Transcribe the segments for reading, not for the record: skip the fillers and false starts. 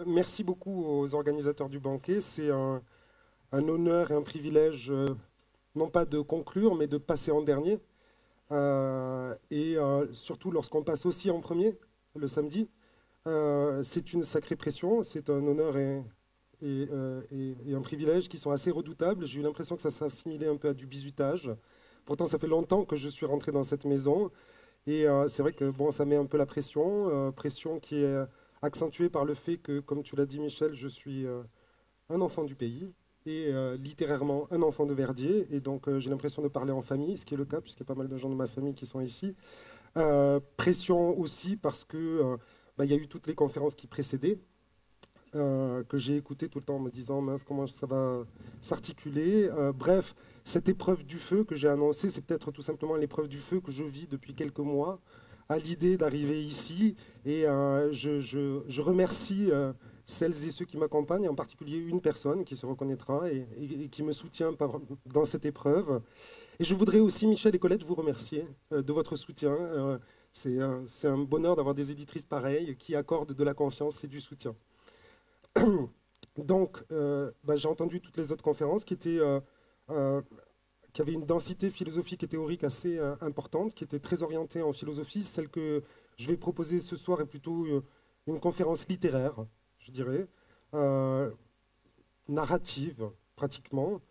Merci beaucoup aux organisateurs du banquet. C'est un honneur et un privilège, non pas de conclure, mais de passer en dernier. Surtout lorsqu'on passe aussi en premier, le samedi. C'est une sacrée pression, c'est un honneur et un privilège qui sont assez redoutables. J'ai eu l'impression que ça s'assimilait un peu à du bizutage. Pourtant, ça fait longtemps que je suis rentré dans cette maison. C'est vrai que bon, ça met un peu la pression, pression qui est accentuée par le fait que, comme tu l'as dit Michel, je suis un enfant du pays et littérairement un enfant de Verdier. Et donc j'ai l'impression de parler en famille, ce qui est le cas puisqu'il y a pas mal de gens de ma famille qui sont ici. Pression aussi parce que il y a eu toutes les conférences qui précédaient, que j'ai écoutées tout le temps en me disant mince, comment ça va s'articuler. Bref, cette épreuve du feu que j'ai annoncée, c'est peut-être tout simplement l'épreuve du feu que je vis depuis quelques mois à l'idée d'arriver ici. Je remercie celles et ceux qui m'accompagnent, en particulier une personne qui se reconnaîtra et qui me soutient dans cette épreuve. Et je voudrais aussi, Michel et Colette, vous remercier de votre soutien. C'est un bonheur d'avoir des éditrices pareilles qui accordent de la confiance et du soutien. Donc, j'ai entendu toutes les autres conférences euh, qui avaient une densité philosophique et théorique assez importante, qui étaient très orientées en philosophie. Celle que je vais proposer ce soir est plutôt une conférence littéraire, je dirais, euh, narrative pratiquement,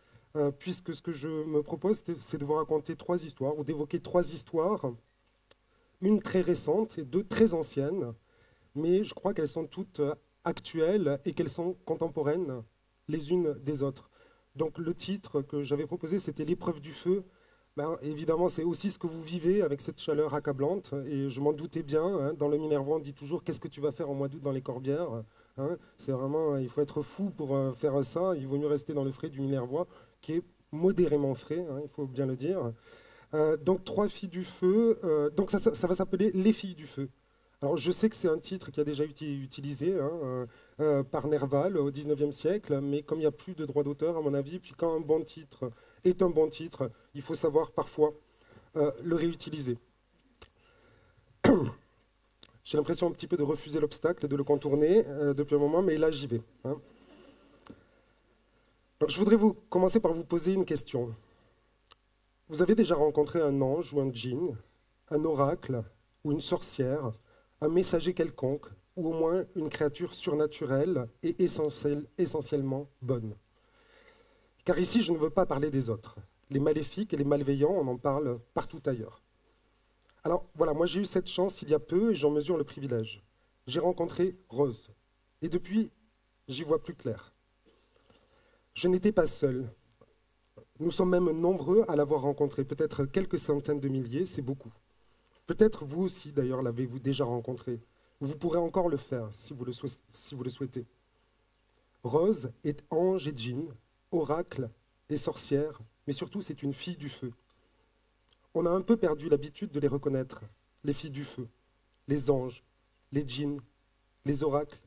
puisque ce que je me propose, c'est de vous raconter trois histoires, ou d'évoquer trois histoires, une très récente et deux très anciennes, mais je crois qu'elles sont toutes actuelles et qu'elles sont contemporaines les unes des autres. Donc le titre que j'avais proposé, c'était l'épreuve du feu. Ben, évidemment, c'est aussi ce que vous vivez avec cette chaleur accablante, et je m'en doutais bien. Hein. Dans le Minervois, on dit toujours qu'est-ce que tu vas faire en mois d'août dans les Corbières. Hein. C'est vraiment, il faut être fou pour faire ça. Il vaut mieux rester dans le frais du Minervois, qui est modérément frais, hein, il faut bien le dire. Donc trois filles du feu. Donc ça va s'appeler Les filles du feu. Alors je sais que c'est un titre qui a déjà été utilisé hein, par Nerval au XIXe siècle, mais comme il n'y a plus de droit d'auteur, à mon avis, puis quand un bon titre est un bon titre, il faut savoir parfois le réutiliser. J'ai l'impression un petit peu de refuser l'obstacle, de le contourner depuis un moment, mais là j'y vais. Hein. Donc je voudrais commencer par vous poser une question. Vous avez déjà rencontré un ange ou un djinn, un oracle ou une sorcière, un messager quelconque, ou au moins une créature surnaturelle et essentiellement bonne. Car ici, je ne veux pas parler des autres. Les maléfiques et les malveillants, on en parle partout ailleurs. Alors voilà, moi j'ai eu cette chance il y a peu et j'en mesure le privilège. J'ai rencontré Rose. Et depuis, j'y vois plus clair. Je n'étais pas seul. Nous sommes même nombreux à l'avoir rencontrée, peut-être quelques centaines de milliers, c'est beaucoup. Peut-être vous aussi, d'ailleurs, l'avez-vous déjà rencontré. Vous pourrez encore le faire si vous le souhaitez. Rose est ange et djinn, oracle et sorcière, mais surtout c'est une fille du feu. On a un peu perdu l'habitude de les reconnaître, les filles du feu, les anges, les djinns, les oracles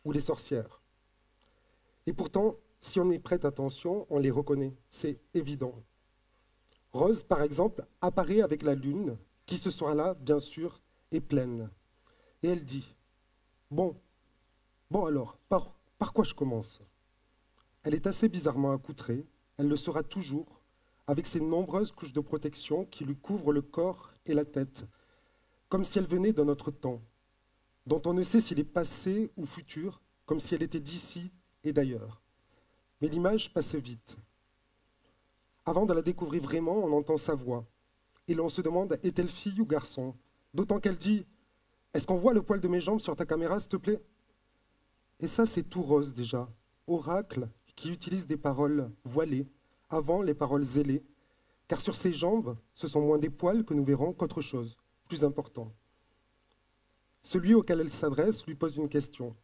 ou les sorcières. Et pourtant, si on y prête attention, on les reconnaît, c'est évident. Rose, par exemple, apparaît avec la lune, qui ce soir-là, bien sûr, est pleine. Et elle dit, bon, bon alors, par quoi je commence? Elle est assez bizarrement accoutrée, elle le sera toujours, avec ses nombreuses couches de protection qui lui couvrent le corps et la tête, comme si elle venait d'un autre temps, dont on ne sait s'il est passé ou futur, comme si elle était d'ici et d'ailleurs. Mais l'image passe vite. Avant de la découvrir vraiment, on entend sa voix, et l'on se demande, est-elle fille ou garçon? D'autant qu'elle dit, est-ce qu'on voit le poil de mes jambes sur ta caméra, s'il te plaît? Et ça, c'est tout Rose déjà. Oracle qui utilise des paroles voilées avant les paroles zélées, car sur ses jambes, ce sont moins des poils que nous verrons qu'autre chose, plus important. Celui auquel elle s'adresse lui pose une question.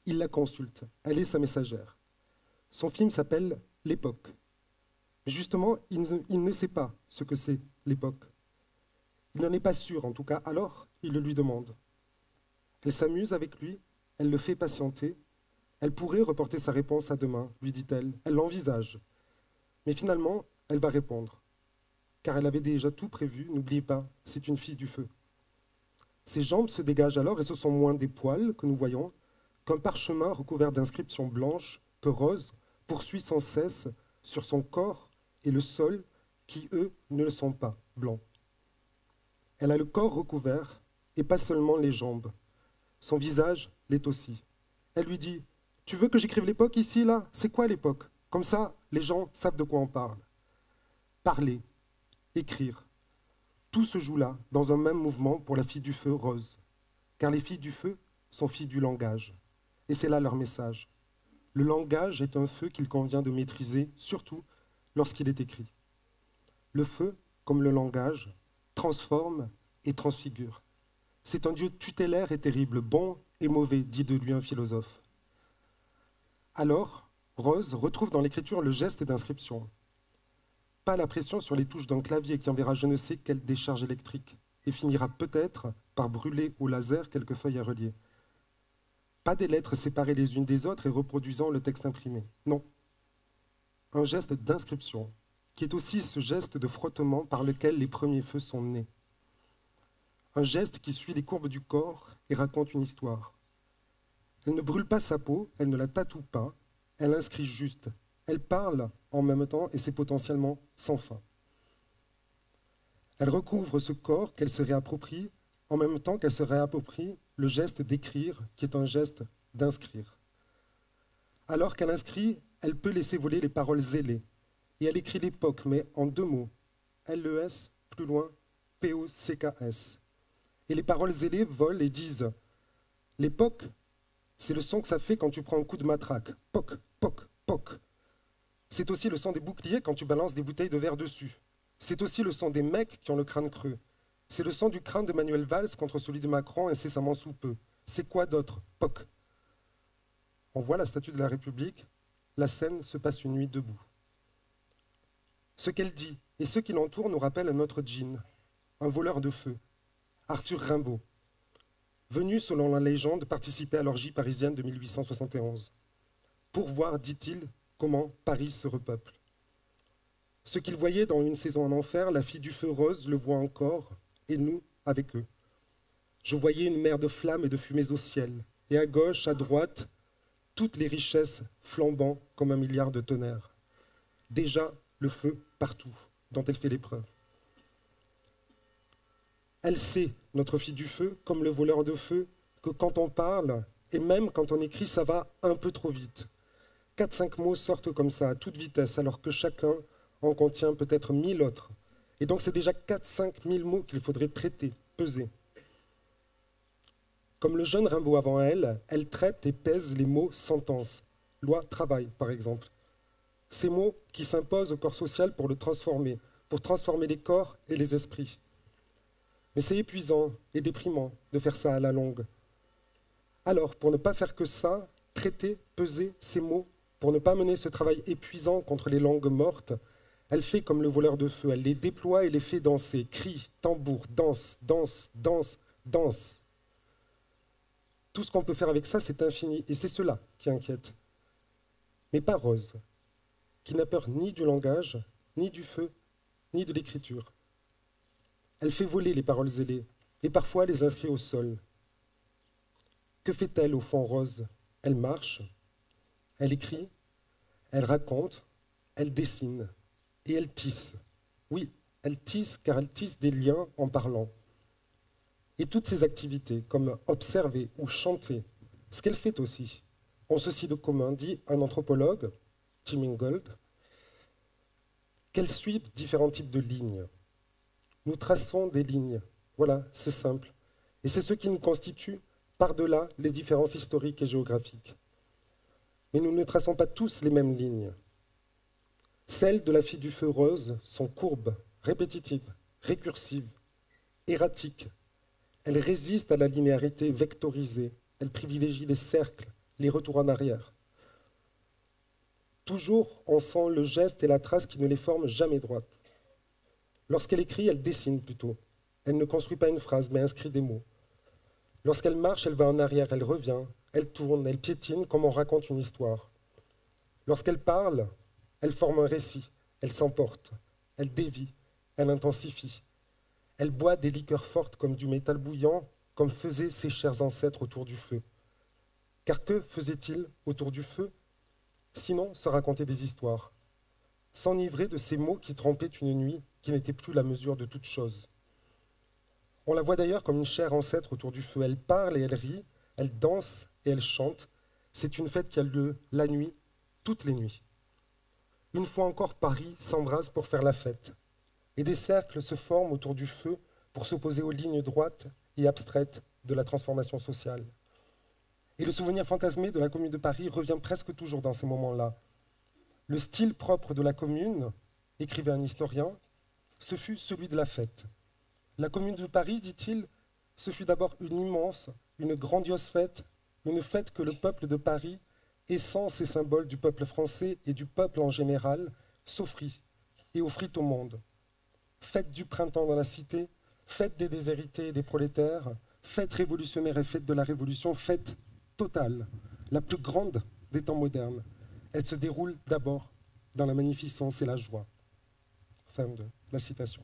Il la consulte. Elle est sa messagère. Son film s'appelle L'époque. Mais justement, il ne sait pas ce que c'est l'époque. Il n'en est pas sûr, en tout cas. Alors, il le lui demande. Elle s'amuse avec lui, elle le fait patienter. Elle pourrait reporter sa réponse à demain, lui dit-elle. Elle l'envisage. Mais finalement, elle va répondre. Car elle avait déjà tout prévu, n'oubliez pas, c'est une fille du feu. Ses jambes se dégagent alors et ce sont moins des poils que nous voyons, qu'un parchemin recouvert d'inscriptions blanches que Rose poursuit sans cesse sur son corps et le sol qui, eux, ne le sont pas blancs. Elle a le corps recouvert et pas seulement les jambes. Son visage l'est aussi. Elle lui dit « Tu veux que j'écrive l'époque ici, là? C'est quoi l'époque? Comme ça, les gens savent de quoi on parle. » Parler, écrire, tout se joue là, dans un même mouvement pour la fille du feu Rose. Car les filles du feu sont filles du langage. Et c'est là leur message. Le langage est un feu qu'il convient de maîtriser, surtout lorsqu'il est écrit. Le feu, comme le langage, transforme et transfigure. C'est un Dieu tutélaire et terrible, bon et mauvais, dit de lui un philosophe. Alors, Rose retrouve dans l'écriture le geste d'inscription. Pas la pression sur les touches d'un clavier qui enverra je ne sais quelle décharge électrique et finira peut-être par brûler au laser quelques feuilles à relier. Pas des lettres séparées les unes des autres et reproduisant le texte imprimé. Non. Un geste d'inscription, qui est aussi ce geste de frottement par lequel les premiers feux sont nés. Un geste qui suit les courbes du corps et raconte une histoire. Elle ne brûle pas sa peau, elle ne la tatoue pas, elle inscrit juste. Elle parle en même temps et c'est potentiellement sans fin. Elle recouvre ce corps qu'elle se réapproprie en même temps qu'elle se réapproprie le geste d'écrire, qui est un geste d'inscrire. Alors qu'elle inscrit, elle peut laisser voler les paroles zélées. Et elle écrit l'époque, mais en deux mots. L-E-S, plus loin, P-O-C-K-S. Et les paroles zélées volent et disent « L'époque, c'est le son que ça fait quand tu prends un coup de matraque. Poc, poc, poc. C'est aussi le son des boucliers quand tu balances des bouteilles de verre dessus. C'est aussi le son des mecs qui ont le crâne creux. C'est le son du crâne de Manuel Valls contre celui de Macron incessamment sous peu. C'est quoi d'autre? Poc. » On voit la statue de la République. La scène se passe une nuit debout. Ce qu'elle dit et ceux qui l'entourent nous rappellent un autre djinn, un voleur de feu, Arthur Rimbaud, venu, selon la légende, participer à l'orgie parisienne de 1871, pour voir, dit-il, comment Paris se repeuple. Ce qu'il voyait dans Une saison en enfer, la fille du feu Rose le voit encore, et nous, avec eux. Je voyais une mer de flammes et de fumées au ciel, et à gauche, à droite, toutes les richesses flambant comme un milliard de tonnerres. Déjà, le feu partout, dont elle fait l'épreuve. Elle sait, notre fille du feu, comme le voleur de feu, que quand on parle, et même quand on écrit, ça va un peu trop vite. 4-5 mots sortent comme ça, à toute vitesse, alors que chacun en contient peut-être 1000 autres. Et donc c'est déjà 4-5 000 mots qu'il faudrait traiter, peser. Comme le jeune Rimbaud avant elle, elle traite et pèse les mots sentence. Loi, travail, par exemple. Ces mots qui s'imposent au corps social pour le transformer, pour transformer les corps et les esprits. Mais c'est épuisant et déprimant de faire ça à la longue. Alors, pour ne pas faire que ça, traiter, peser ces mots, pour ne pas mener ce travail épuisant contre les langues mortes, elle fait comme le voleur de feu, elle les déploie et les fait danser, cris, tambours, danse, danse, danse, danse. Tout ce qu'on peut faire avec ça, c'est infini, et c'est cela qui inquiète. Mais pas Rose, qui n'a peur ni du langage, ni du feu, ni de l'écriture. Elle fait voler les paroles zélées, et parfois les inscrit au sol. Que fait-elle au fond, Rose? Elle marche, elle écrit, elle raconte, elle dessine, et elle tisse. Oui, elle tisse car elle tisse des liens en parlant. Et toutes ces activités, comme observer ou chanter, ce qu'elle fait aussi, ont ceci de commun, dit un anthropologue, Tim Ingold, qu'elles suivent différents types de lignes. Nous traçons des lignes, voilà, c'est simple. Et c'est ce qui nous constitue par-delà les différences historiques et géographiques. Mais nous ne traçons pas tous les mêmes lignes. Celles de la fille du feu Rose sont courbes, répétitives, récursives, erratiques. Elles résistent à la linéarité vectorisée. Elles privilégient les cercles, les retours en arrière. Toujours, on sent le geste et la trace qui ne les forment jamais droites. Lorsqu'elle écrit, elle dessine plutôt. Elle ne construit pas une phrase, mais inscrit des mots. Lorsqu'elle marche, elle va en arrière, elle revient, elle tourne, elle piétine comme on raconte une histoire. Lorsqu'elle parle, elle forme un récit, elle s'emporte, elle dévie, elle intensifie. Elle boit des liqueurs fortes comme du métal bouillant, comme faisaient ses chers ancêtres autour du feu. Car que faisait-il autour du feu? Sinon, se raconter des histoires, s'enivrer de ces mots qui trompaient une nuit qui n'était plus la mesure de toute chose. On la voit d'ailleurs comme une chère ancêtre autour du feu. Elle parle et elle rit, elle danse et elle chante. C'est une fête qui a lieu la nuit, toutes les nuits. Une fois encore, Paris s'embrase pour faire la fête. Et des cercles se forment autour du feu pour s'opposer aux lignes droites et abstraites de la transformation sociale. Et le souvenir fantasmé de la Commune de Paris revient presque toujours dans ces moments-là. Le style propre de la Commune, écrivait un historien, ce fut celui de la fête. La Commune de Paris, dit-il, ce fut d'abord une immense, une grandiose fête, une fête que le peuple de Paris, essence et symbole du peuple français et du peuple en général, s'offrit et offrit au monde. Fête du printemps dans la cité, fête des déshérités et des prolétaires, fête révolutionnaire et fête de la Révolution, fête totale, la plus grande des temps modernes. Elle se déroule d'abord dans la magnificence et la joie. Fin de la citation.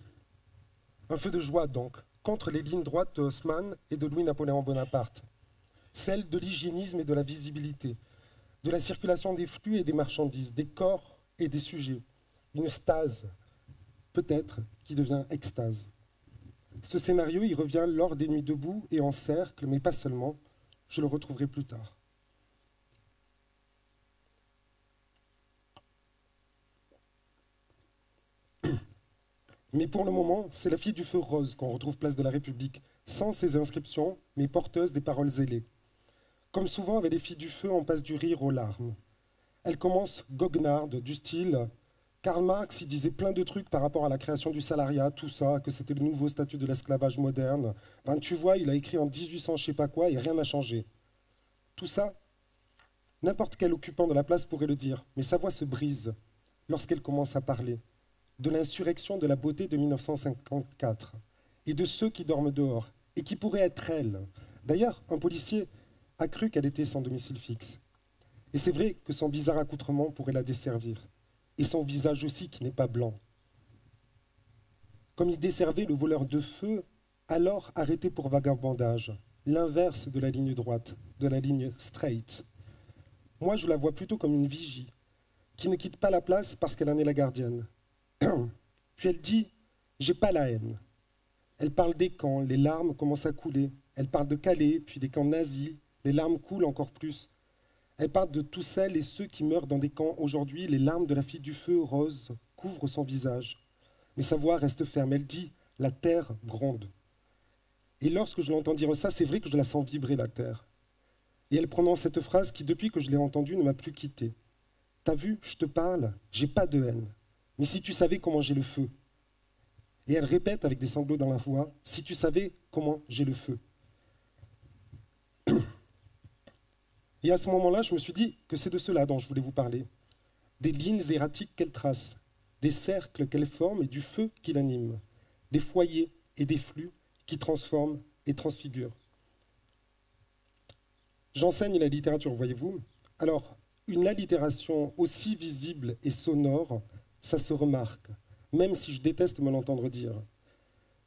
Un feu de joie donc, contre les lignes droites de Haussmann et de Louis-Napoléon Bonaparte, celle de l'hygiénisme et de la visibilité, de la circulation des flux et des marchandises, des corps et des sujets, une stase, peut-être, qui devient extase. Ce scénario, il revient lors des nuits debout et en cercle, mais pas seulement, je le retrouverai plus tard. Mais pour le moment, c'est la fille du feu rose qu'on retrouve place de la République, sans ses inscriptions, mais porteuse des paroles zélées. Comme souvent avec les filles du feu, on passe du rire aux larmes. Elle commence goguenarde, du style Karl Marx, il disait plein de trucs par rapport à la création du salariat, tout ça, que c'était le nouveau statut de l'esclavage moderne. Ben, tu vois, il a écrit en 1800 je sais pas quoi et rien n'a changé. Tout ça, n'importe quel occupant de la place pourrait le dire, mais sa voix se brise lorsqu'elle commence à parler de l'insurrection de la beauté de 1954 et de ceux qui dorment dehors et qui pourraient être elle. D'ailleurs, un policier a cru qu'elle était sans domicile fixe. Et c'est vrai que son bizarre accoutrement pourrait la desservir. Et son visage aussi qui n'est pas blanc. Comme il desservait le voleur de feu, alors arrêté pour vagabondage, l'inverse de la ligne droite, de la ligne straight. Moi, je la vois plutôt comme une vigie, qui ne quitte pas la place parce qu'elle en est la gardienne. Puis elle dit « j'ai pas la haine ». Elle parle des camps, les larmes commencent à couler. Elle parle de Calais, puis des camps nazis, les larmes coulent encore plus. Elle parle de tous celles et ceux qui meurent dans des camps aujourd'hui. Les larmes de la fille du feu rose couvrent son visage. Mais sa voix reste ferme. Elle dit « la terre gronde ». Et lorsque je l'entends dire ça, c'est vrai que je la sens vibrer, la terre. Et elle prononce cette phrase qui, depuis que je l'ai entendue, ne m'a plus quittée. « T'as vu, je te parle, j'ai pas de haine. Mais si tu savais comment j'ai le feu. » Et elle répète avec des sanglots dans la voix, « si tu savais comment j'ai le feu. » Et à ce moment-là, je me suis dit que c'est de cela dont je voulais vous parler. Des lignes erratiques qu'elle trace, des cercles qu'elle forme et du feu qui l'anime, des foyers et des flux qui transforment et transfigurent. J'enseigne la littérature, voyez-vous. Alors, une allitération aussi visible et sonore, ça se remarque, même si je déteste me l'entendre dire.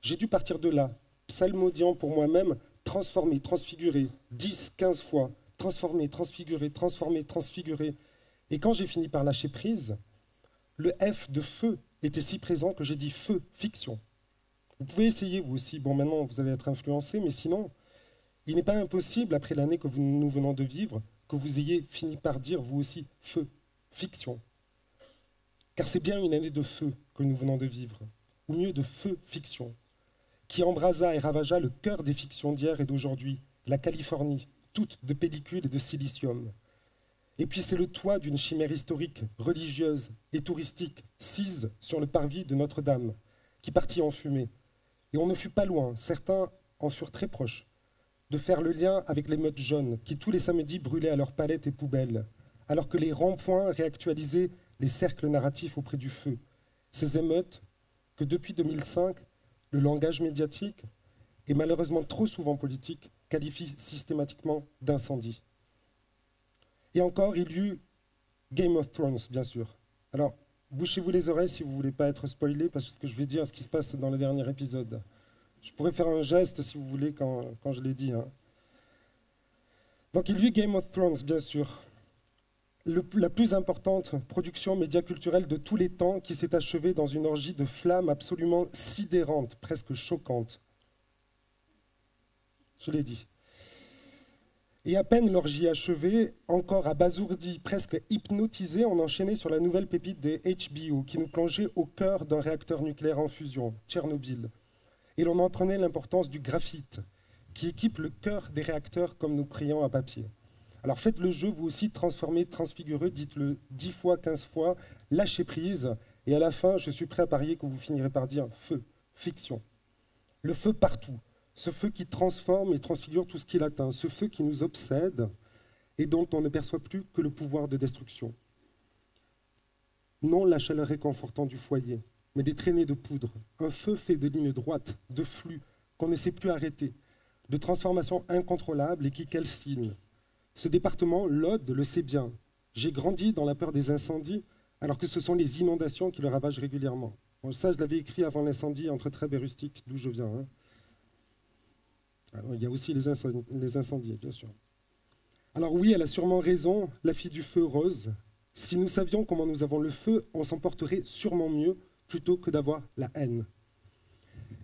J'ai dû partir de là, psalmodiant pour moi-même, transformer, transfigurer, 10, 15 fois, transformer, transfigurer, transformer, transfigurer. Et quand j'ai fini par lâcher prise, le F de feu était si présent que j'ai dit feu, fiction. Vous pouvez essayer vous aussi, bon maintenant vous allez être influencé, mais sinon, il n'est pas impossible, après l'année que nous venons de vivre, que vous ayez fini par dire vous aussi feu, fiction. Car c'est bien une année de feu que nous venons de vivre, ou mieux de feu fiction, qui embrasa et ravagea le cœur des fictions d'hier et d'aujourd'hui, la Californie, toute de pellicules et de silicium. Et puis c'est le toit d'une chimère historique, religieuse et touristique, sise sur le parvis de Notre-Dame, qui partit en fumée. Et on ne fut pas loin, certains en furent très proches, de faire le lien avec les meutes jaunes, qui tous les samedis brûlaient à leurs palettes et poubelles, alors que les ronds-points réactualisaient les cercles narratifs auprès du feu. Ces émeutes que depuis 2005, le langage médiatique, et malheureusement trop souvent politique, qualifie systématiquement d'incendie. Et encore, il y eut Game of Thrones, bien sûr. Alors, bouchez-vous les oreilles si vous ne voulez pas être spoilé, parce que je vais dire ce qui se passe dans le dernier épisode. Je pourrais faire un geste, si vous voulez, quand je l'ai dit. Hein. Donc il y eut Game of Thrones, bien sûr. La plus importante production médiaculturelle de tous les temps qui s'est achevée dans une orgie de flammes absolument sidérante, presque choquante. Je l'ai dit. Et à peine l'orgie achevée, encore abasourdi, presque hypnotisé, on enchaînait sur la nouvelle pépite de HBO qui nous plongeait au cœur d'un réacteur nucléaire en fusion, Tchernobyl. Et l'on apprenait l'importance du graphite, qui équipe le cœur des réacteurs comme nos crayons à papier. Alors faites le jeu, vous aussi, transformez, transfigurez, dites-le 10 fois, 15 fois, lâchez prise, et à la fin, je suis prêt à parier que vous finirez par dire feu, fiction. Le feu partout, ce feu qui transforme et transfigure tout ce qu'il atteint, ce feu qui nous obsède et dont on ne perçoit plus que le pouvoir de destruction. Non la chaleur réconfortante du foyer, mais des traînées de poudre, un feu fait de lignes droites, de flux qu'on ne sait plus arrêter, de transformations incontrôlables et qui calcinent. Ce département, l'Aude, le sait bien. J'ai grandi dans la peur des incendies, alors que ce sont les inondations qui le ravagent régulièrement. Bon, ça, je l'avais écrit avant l'incendie entre Trèbes et Rustic, d'où je viens. Hein. Alors, il y a aussi les incendies, bien sûr. Alors oui, elle a sûrement raison, la fille du feu, Rose. Si nous savions comment nous avons le feu, on s'en porterait sûrement mieux, plutôt que d'avoir la haine.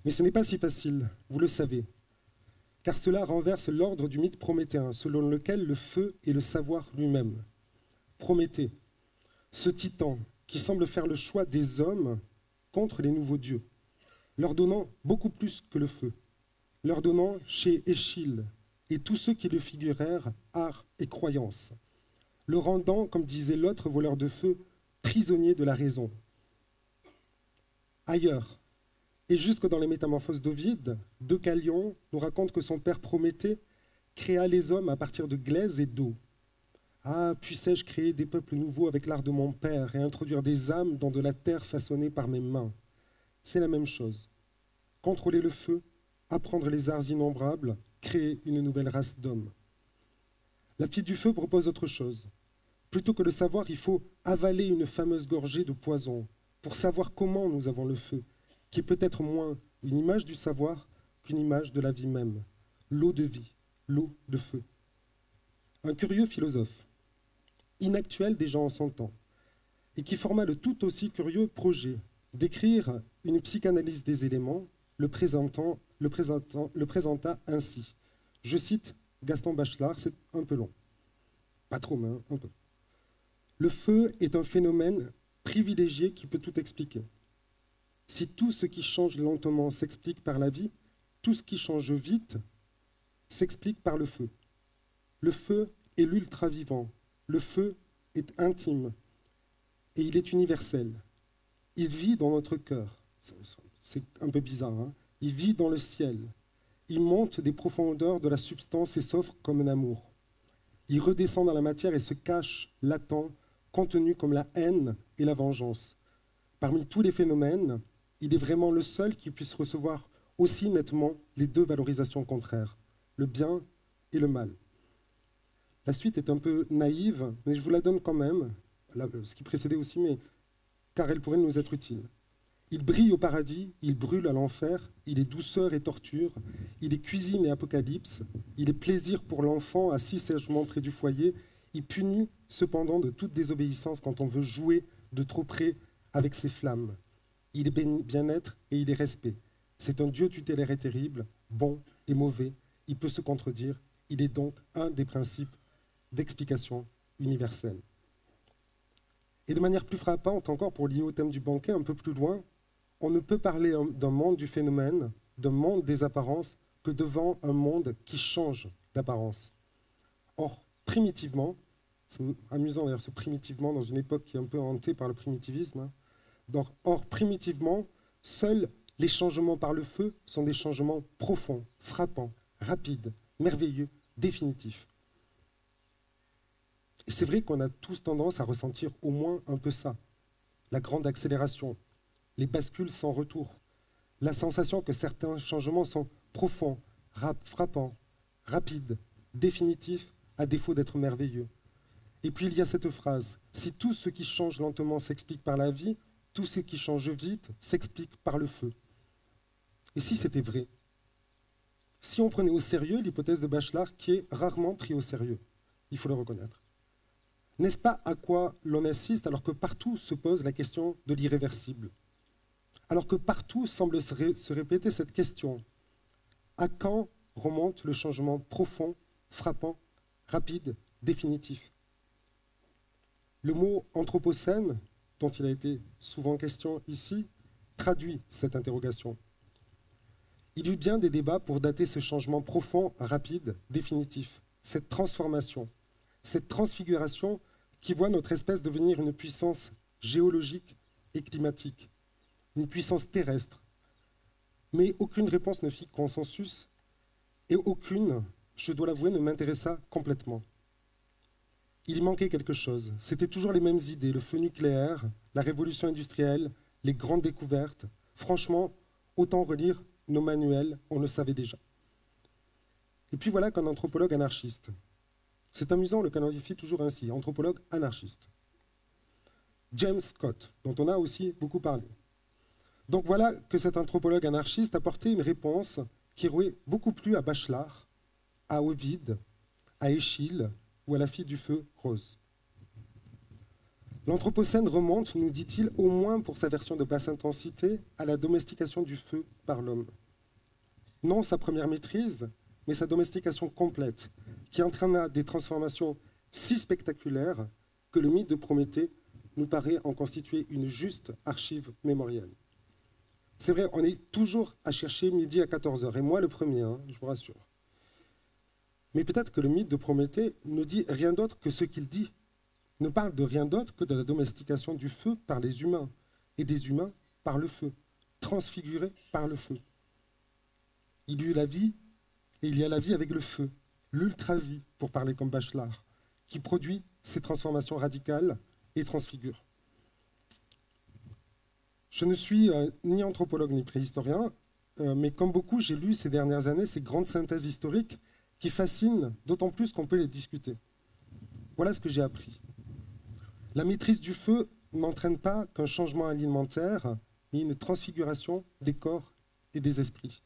Mais ce n'est pas si facile, vous le savez. Car cela renverse l'ordre du mythe prométhéen, selon lequel le feu est le savoir lui-même. Prométhée, ce titan qui semble faire le choix des hommes contre les nouveaux dieux, leur donnant beaucoup plus que le feu, leur donnant chez Échille et tous ceux qui le figurèrent art et croyance, le rendant, comme disait l'autre voleur de feu, prisonnier de la raison. Ailleurs, et jusque dans les Métamorphoses d'Ovide, Deucalion nous raconte que son père Prométhée créa les hommes à partir de glaise et d'eau. Ah, puissais-je créer des peuples nouveaux avec l'art de mon père et introduire des âmes dans de la terre façonnée par mes mains. C'est la même chose. Contrôler le feu, apprendre les arts innombrables, créer une nouvelle race d'hommes. La fille du feu propose autre chose. Plutôt que le savoir, il faut avaler une fameuse gorgée de poison pour savoir comment nous avons le feu, qui est peut-être moins une image du savoir qu'une image de la vie même, l'eau de vie, l'eau de feu. Un curieux philosophe, inactuel déjà en son temps, et qui forma le tout aussi curieux projet d'écrire une psychanalyse des éléments, le présenta ainsi. Je cite Gaston Bachelard, c'est un peu long. Pas trop, mais un peu. Le feu est un phénomène privilégié qui peut tout expliquer. Si tout ce qui change lentement s'explique par la vie, tout ce qui change vite s'explique par le feu. Le feu est l'ultra-vivant. Le feu est intime. Et il est universel. Il vit dans notre cœur. C'est un peu bizarre, hein? Il vit dans le ciel. Il monte des profondeurs de la substance et s'offre comme un amour. Il redescend dans la matière et se cache, latent, contenu comme la haine et la vengeance. Parmi tous les phénomènes, il est vraiment le seul qui puisse recevoir aussi nettement les deux valorisations contraires, le bien et le mal. La suite est un peu naïve, mais je vous la donne quand même, ce qui précédait aussi, mais car elle pourrait nous être utile. Il brille au paradis, il brûle à l'enfer, il est douceur et torture, il est cuisine et apocalypse, il est plaisir pour l'enfant assis sagement près du foyer, il punit cependant de toute désobéissance quand on veut jouer de trop près avec ses flammes. Il est bien-être et il est respect. C'est un Dieu tutélaire et terrible, bon et mauvais, il peut se contredire, il est donc un des principes d'explication universelle. Et de manière plus frappante encore, pour lier au thème du banquet, un peu plus loin, on ne peut parler d'un monde du phénomène, d'un monde des apparences, que devant un monde qui change d'apparence. Or, primitivement, c'est amusant d'ailleurs ce primitivement dans une époque qui est un peu hantée par le primitivisme, hein. Or, primitivement, seuls les changements par le feu sont des changements profonds, frappants, rapides, merveilleux, définitifs. Et c'est vrai qu'on a tous tendance à ressentir au moins un peu ça, la grande accélération, les bascules sans retour, la sensation que certains changements sont profonds, frappants, rapides, définitifs, à défaut d'être merveilleux. Et puis il y a cette phrase, si tout ce qui change lentement s'explique par la vie, tout ce qui change vite s'explique par le feu. Et si c'était vrai? si on prenait au sérieux l'hypothèse de Bachelard, qui est rarement prise au sérieux, il faut le reconnaître. N'est-ce pas à quoi l'on assiste alors que partout se pose la question de l'irréversible? Alors que partout semble se répéter cette question: à quand remonte le changement profond, frappant, rapide, définitif? Le mot anthropocène, dont il a été souvent question ici, traduit cette interrogation. Il y eut bien des débats pour dater ce changement profond, rapide, définitif, cette transformation, cette transfiguration qui voit notre espèce devenir une puissance géologique et climatique, une puissance terrestre. Mais aucune réponse ne fit consensus et aucune, je dois l'avouer, ne m'intéressa complètement. Il y manquait quelque chose. C'était toujours les mêmes idées, le feu nucléaire, la révolution industrielle, les grandes découvertes. Franchement, autant relire nos manuels, on le savait déjà. Et puis voilà qu'un anthropologue anarchiste. C'est amusant, on le qualifie toujours ainsi, anthropologue anarchiste. James Scott, dont on a aussi beaucoup parlé. Donc voilà que cet anthropologue anarchiste apportait une réponse qui aurait beaucoup plu à Bachelard, à Ovide, à Échille ou à la fille du feu, Rose. L'Anthropocène remonte, nous dit-il, au moins pour sa version de basse intensité, à la domestication du feu par l'homme. Non sa première maîtrise, mais sa domestication complète, qui entraîna des transformations si spectaculaires que le mythe de Prométhée nous paraît en constituer une juste archive mémorielle. C'est vrai, on est toujours à chercher midi à 14 h, et moi le premier, je vous rassure. Mais peut-être que le mythe de Prométhée ne dit rien d'autre que ce qu'il dit, ne parle de rien d'autre que de la domestication du feu par les humains, et des humains par le feu, transfigurés par le feu. Il y eut la vie, et il y a la vie avec le feu, l'ultra-vie, pour parler comme Bachelard, qui produit ces transformations radicales et transfigure. Je ne suis ni anthropologue ni préhistorien, mais comme beaucoup, j'ai lu ces dernières années ces grandes synthèses historiques qui fascinent d'autant plus qu'on peut les discuter. Voilà ce que j'ai appris. La maîtrise du feu n'entraîne pas qu'un changement alimentaire, mais une transfiguration des corps et des esprits.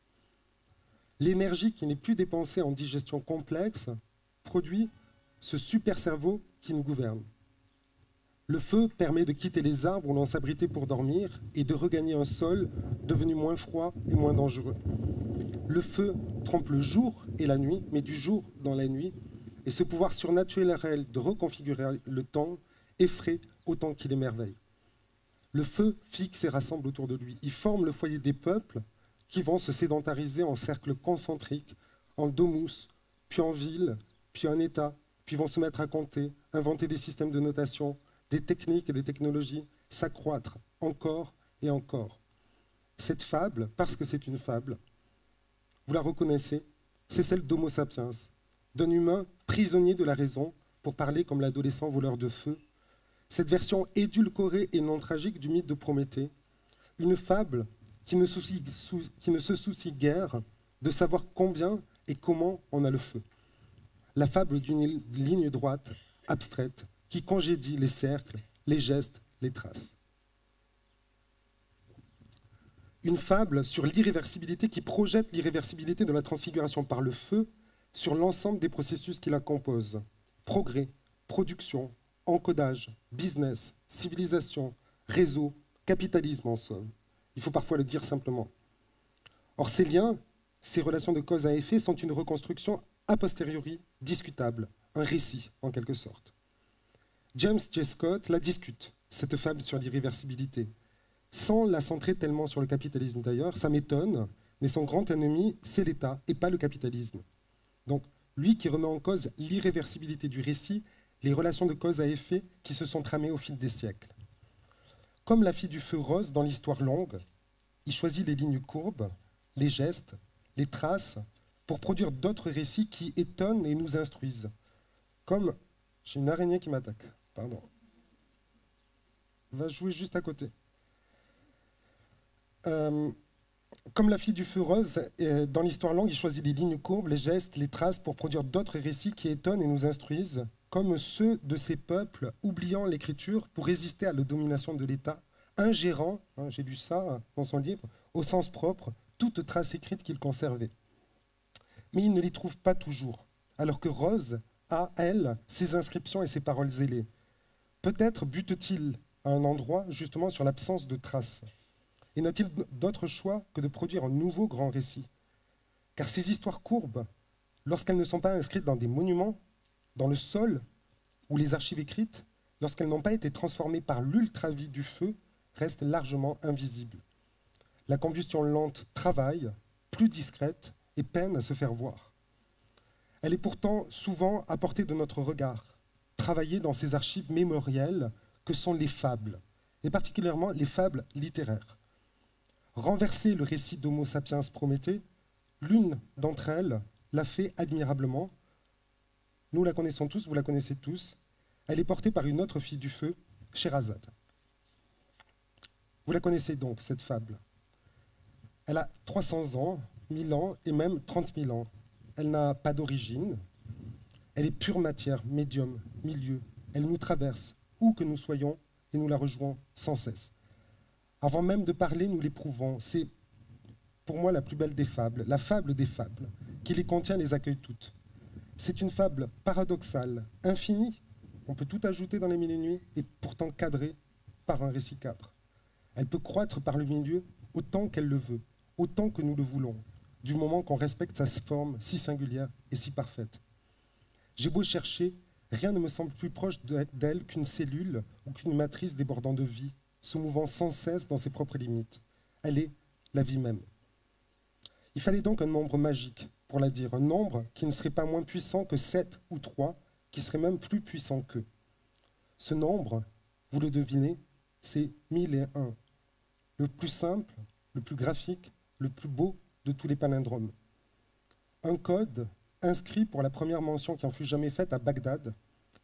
L'énergie qui n'est plus dépensée en digestion complexe produit ce super cerveau qui nous gouverne. Le feu permet de quitter les arbres où l'on s'abritait pour dormir et de regagner un sol devenu moins froid et moins dangereux. Le feu trompe le jour et la nuit, mais du jour dans la nuit, et ce pouvoir surnaturel de reconfigurer le temps effraie autant qu'il émerveille. Le feu fixe et rassemble autour de lui. Il forme le foyer des peuples qui vont se sédentariser en cercles concentriques, en domus, puis en ville, puis en État, puis vont se mettre à compter, inventer des systèmes de notation, des techniques et des technologies, s'accroître encore et encore. Cette fable, parce que c'est une fable, vous la reconnaissez, c'est celle d'Homo sapiens, d'un humain prisonnier de la raison, pour parler comme l'adolescent voleur de feu, cette version édulcorée et non tragique du mythe de Prométhée, une fable qui ne se soucie guère de savoir combien et comment on a le feu. La fable d'une ligne droite, abstraite, qui congédie les cercles, les gestes, les traces. Une fable sur l'irréversibilité qui projette l'irréversibilité de la transfiguration par le feu sur l'ensemble des processus qui la composent. Progrès, production, encodage, business, civilisation, réseau, capitalisme en somme. Il faut parfois le dire simplement. Or ces liens, ces relations de cause à effet sont une reconstruction a posteriori discutable, un récit en quelque sorte. James J. Scott la discute, cette fable sur l'irréversibilité, sans la centrer tellement sur le capitalisme d'ailleurs, ça m'étonne, mais son grand ennemi, c'est l'État et pas le capitalisme. Donc, lui qui remet en cause l'irréversibilité du récit, les relations de cause à effet qui se sont tramées au fil des siècles. Comme la fille du feu Rose dans l'histoire longue, il choisit les lignes courbes, les gestes, les traces, pour produire d'autres récits qui étonnent et nous instruisent. Comme, j'ai une araignée qui m'attaque, pardon, va jouer juste à côté. Comme la fille du feu Rose, dans l'histoire longue, il choisit les lignes courbes, les gestes, les traces pour produire d'autres récits qui étonnent et nous instruisent, comme ceux de ces peuples oubliant l'écriture pour résister à la domination de l'État, ingérant, j'ai lu ça dans son livre, au sens propre, toute trace écrite qu'ils conservaient. Mais il ne les trouve pas toujours, alors que Rose a, elle, ses inscriptions et ses paroles zélées. Peut-être bute-t-il à un endroit justement sur l'absence de traces. Et n'a-t-il d'autre choix que de produire un nouveau grand récit? Car ces histoires courbes, lorsqu'elles ne sont pas inscrites dans des monuments, dans le sol ou les archives écrites, lorsqu'elles n'ont pas été transformées par l'ultra-vie du feu, restent largement invisibles. La combustion lente travaille, plus discrète, et peine à se faire voir. Elle est pourtant souvent à portée de notre regard, travaillée dans ces archives mémorielles que sont les fables, et particulièrement les fables littéraires. Renverser le récit d'Homo sapiens Prométhée, l'une d'entre elles l'a fait admirablement. Nous la connaissons tous, vous la connaissez tous. Elle est portée par une autre fille du feu, Sherazade. Vous la connaissez donc, cette fable. Elle a 300 ans, 1000 ans et même 30 000 ans. Elle n'a pas d'origine. Elle est pure matière, médium, milieu. Elle nous traverse, où que nous soyons, et nous la rejouons sans cesse. Avant même de parler, nous l'éprouvons. C'est pour moi la plus belle des fables, la fable des fables, qui les contient, les accueille toutes. C'est une fable paradoxale, infinie. On peut tout ajouter dans les mille et une nuits, et pourtant cadrée par un récit cadre. Elle peut croître par le milieu autant qu'elle le veut, autant que nous le voulons, du moment qu'on respecte sa forme si singulière et si parfaite. J'ai beau chercher, rien ne me semble plus proche d'elle qu'une cellule ou qu'une matrice débordant de vie, se mouvant sans cesse dans ses propres limites. Elle est la vie même. Il fallait donc un nombre magique pour la dire, un nombre qui ne serait pas moins puissant que 7 ou 3, qui serait même plus puissant qu'eux. Ce nombre, vous le devinez, c'est 1001, le plus simple, le plus graphique, le plus beau de tous les palindromes. Un code inscrit pour la première mention qui en fut jamais faite à Bagdad,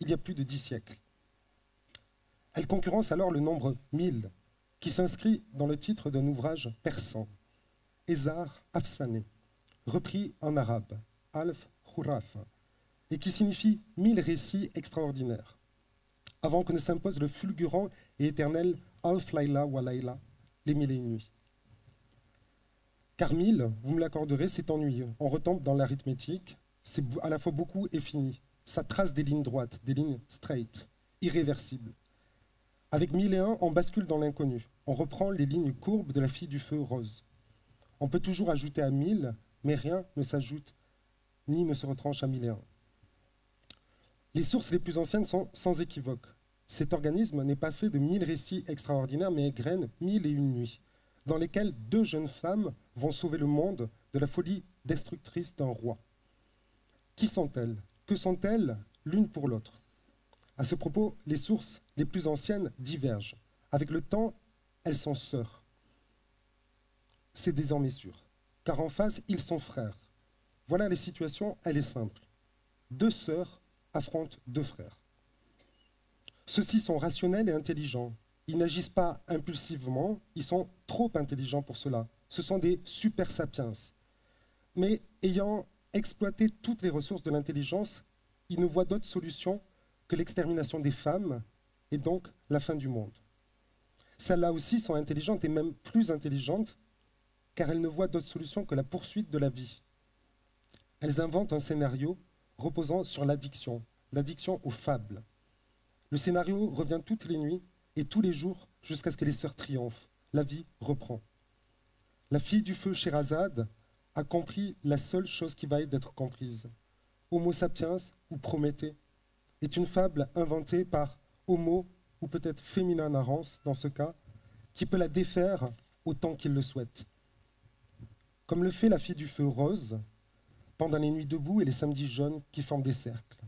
il y a plus de 10 siècles. Elle concurrence alors le nombre 1000, qui s'inscrit dans le titre d'un ouvrage persan, Ezar Afsané, repris en arabe, Alf Khuraf, et qui signifie 1000 récits extraordinaires, avant que ne s'impose le fulgurant et éternel Alf Laila wa Laila, les mille et une nuits. Car 1000, vous me l'accorderez, c'est ennuyeux. On retombe dans l'arithmétique, c'est à la fois beaucoup et fini. Ça trace des lignes droites, des lignes straight, irréversibles. Avec 1001, on bascule dans l'inconnu. On reprend les lignes courbes de la fille du feu rose. On peut toujours ajouter à 1000, mais rien ne s'ajoute ni ne se retranche à 1001. Les sources les plus anciennes sont sans équivoque. Cet organisme n'est pas fait de 1000 récits extraordinaires, mais égrène 1001 nuits, dans lesquelles 2 jeunes femmes vont sauver le monde de la folie destructrice d'un roi. Qui sont-elles? Que sont-elles l'une pour l'autre? À ce propos, les sources les plus anciennes divergent. Avec le temps, elles sont sœurs. C'est désormais sûr, car en face, ils sont frères. Voilà les situations, elle est simple. 2 sœurs affrontent 2 frères. Ceux-ci sont rationnels et intelligents. Ils n'agissent pas impulsivement, ils sont trop intelligents pour cela. Ce sont des super sapiens. Mais ayant exploité toutes les ressources de l'intelligence, ils ne voient d'autre solution que l'extermination des femmes et donc la fin du monde. Celles-là aussi sont intelligentes et même plus intelligentes car elles ne voient d'autre solution que la poursuite de la vie. Elles inventent un scénario reposant sur l'addiction aux fables. Le scénario revient toutes les nuits et tous les jours jusqu'à ce que les sœurs triomphent. La vie reprend. La fille du feu Sherazade a compris la seule chose qui vaille d'être comprise. Homo sapiens ou Prométhée est une fable inventée par Homo, ou peut-être Féminin Narens dans ce cas, qui peut la défaire autant qu'il le souhaite. Comme le fait la fille du feu Rose, pendant les nuits debout et les samedis jaunes qui forment des cercles.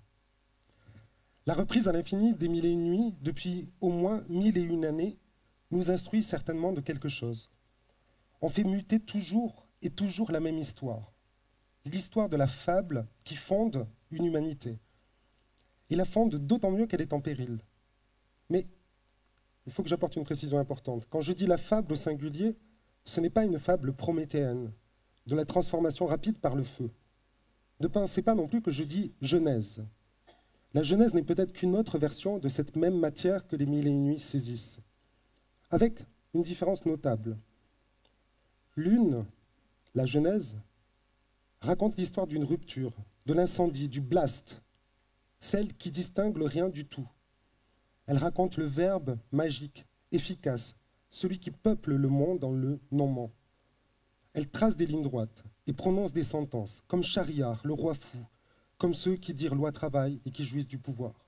La reprise à l'infini des 1001 nuits, depuis au moins 1001 années, nous instruit certainement de quelque chose. On fait muter toujours et toujours la même histoire. L'histoire de la fable qui fonde une humanité. Et la fonde d'autant mieux qu'elle est en péril. Mais il faut que j'apporte une précision importante. Quand je dis la fable au singulier, ce n'est pas une fable prométhéenne, de la transformation rapide par le feu. Ne pensez pas non plus que je dis Genèse. La Genèse n'est peut-être qu'une autre version de cette même matière que les 1001 nuits saisissent, avec une différence notable. L'une, la Genèse, raconte l'histoire d'une rupture, de l'incendie, du blast, celle qui distingue le rien du tout. Elle raconte le verbe magique, efficace, celui qui peuple le monde dans le non-ment. Elle trace des lignes droites et prononce des sentences, comme Schahriar, le roi fou, comme ceux qui dirent loi travail et qui jouissent du pouvoir.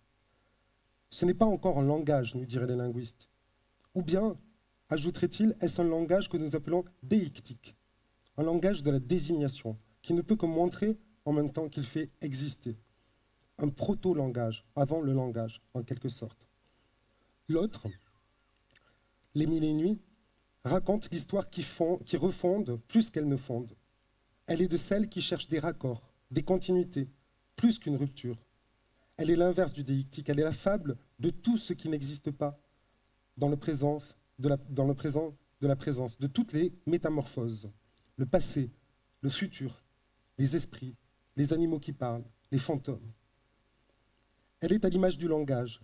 Ce n'est pas encore un langage, nous diraient les linguistes. Ou bien, ajouterait-il, est-ce un langage que nous appelons déictique, un langage de la désignation, qui ne peut que montrer en même temps qu'il fait exister. Un proto-langage, avant le langage, en quelque sorte. L'autre, Les Mille et une nuits, raconte l'histoire qui refonde plus qu'elle ne fonde. Elle est de celles qui cherchent des raccords, des continuités, plus qu'une rupture. Elle est l'inverse du déictique, elle est la fable de tout ce qui n'existe pas dans le présent de la présence, de toutes les métamorphoses, le passé, le futur, les esprits, les animaux qui parlent, les fantômes. Elle est à l'image du langage,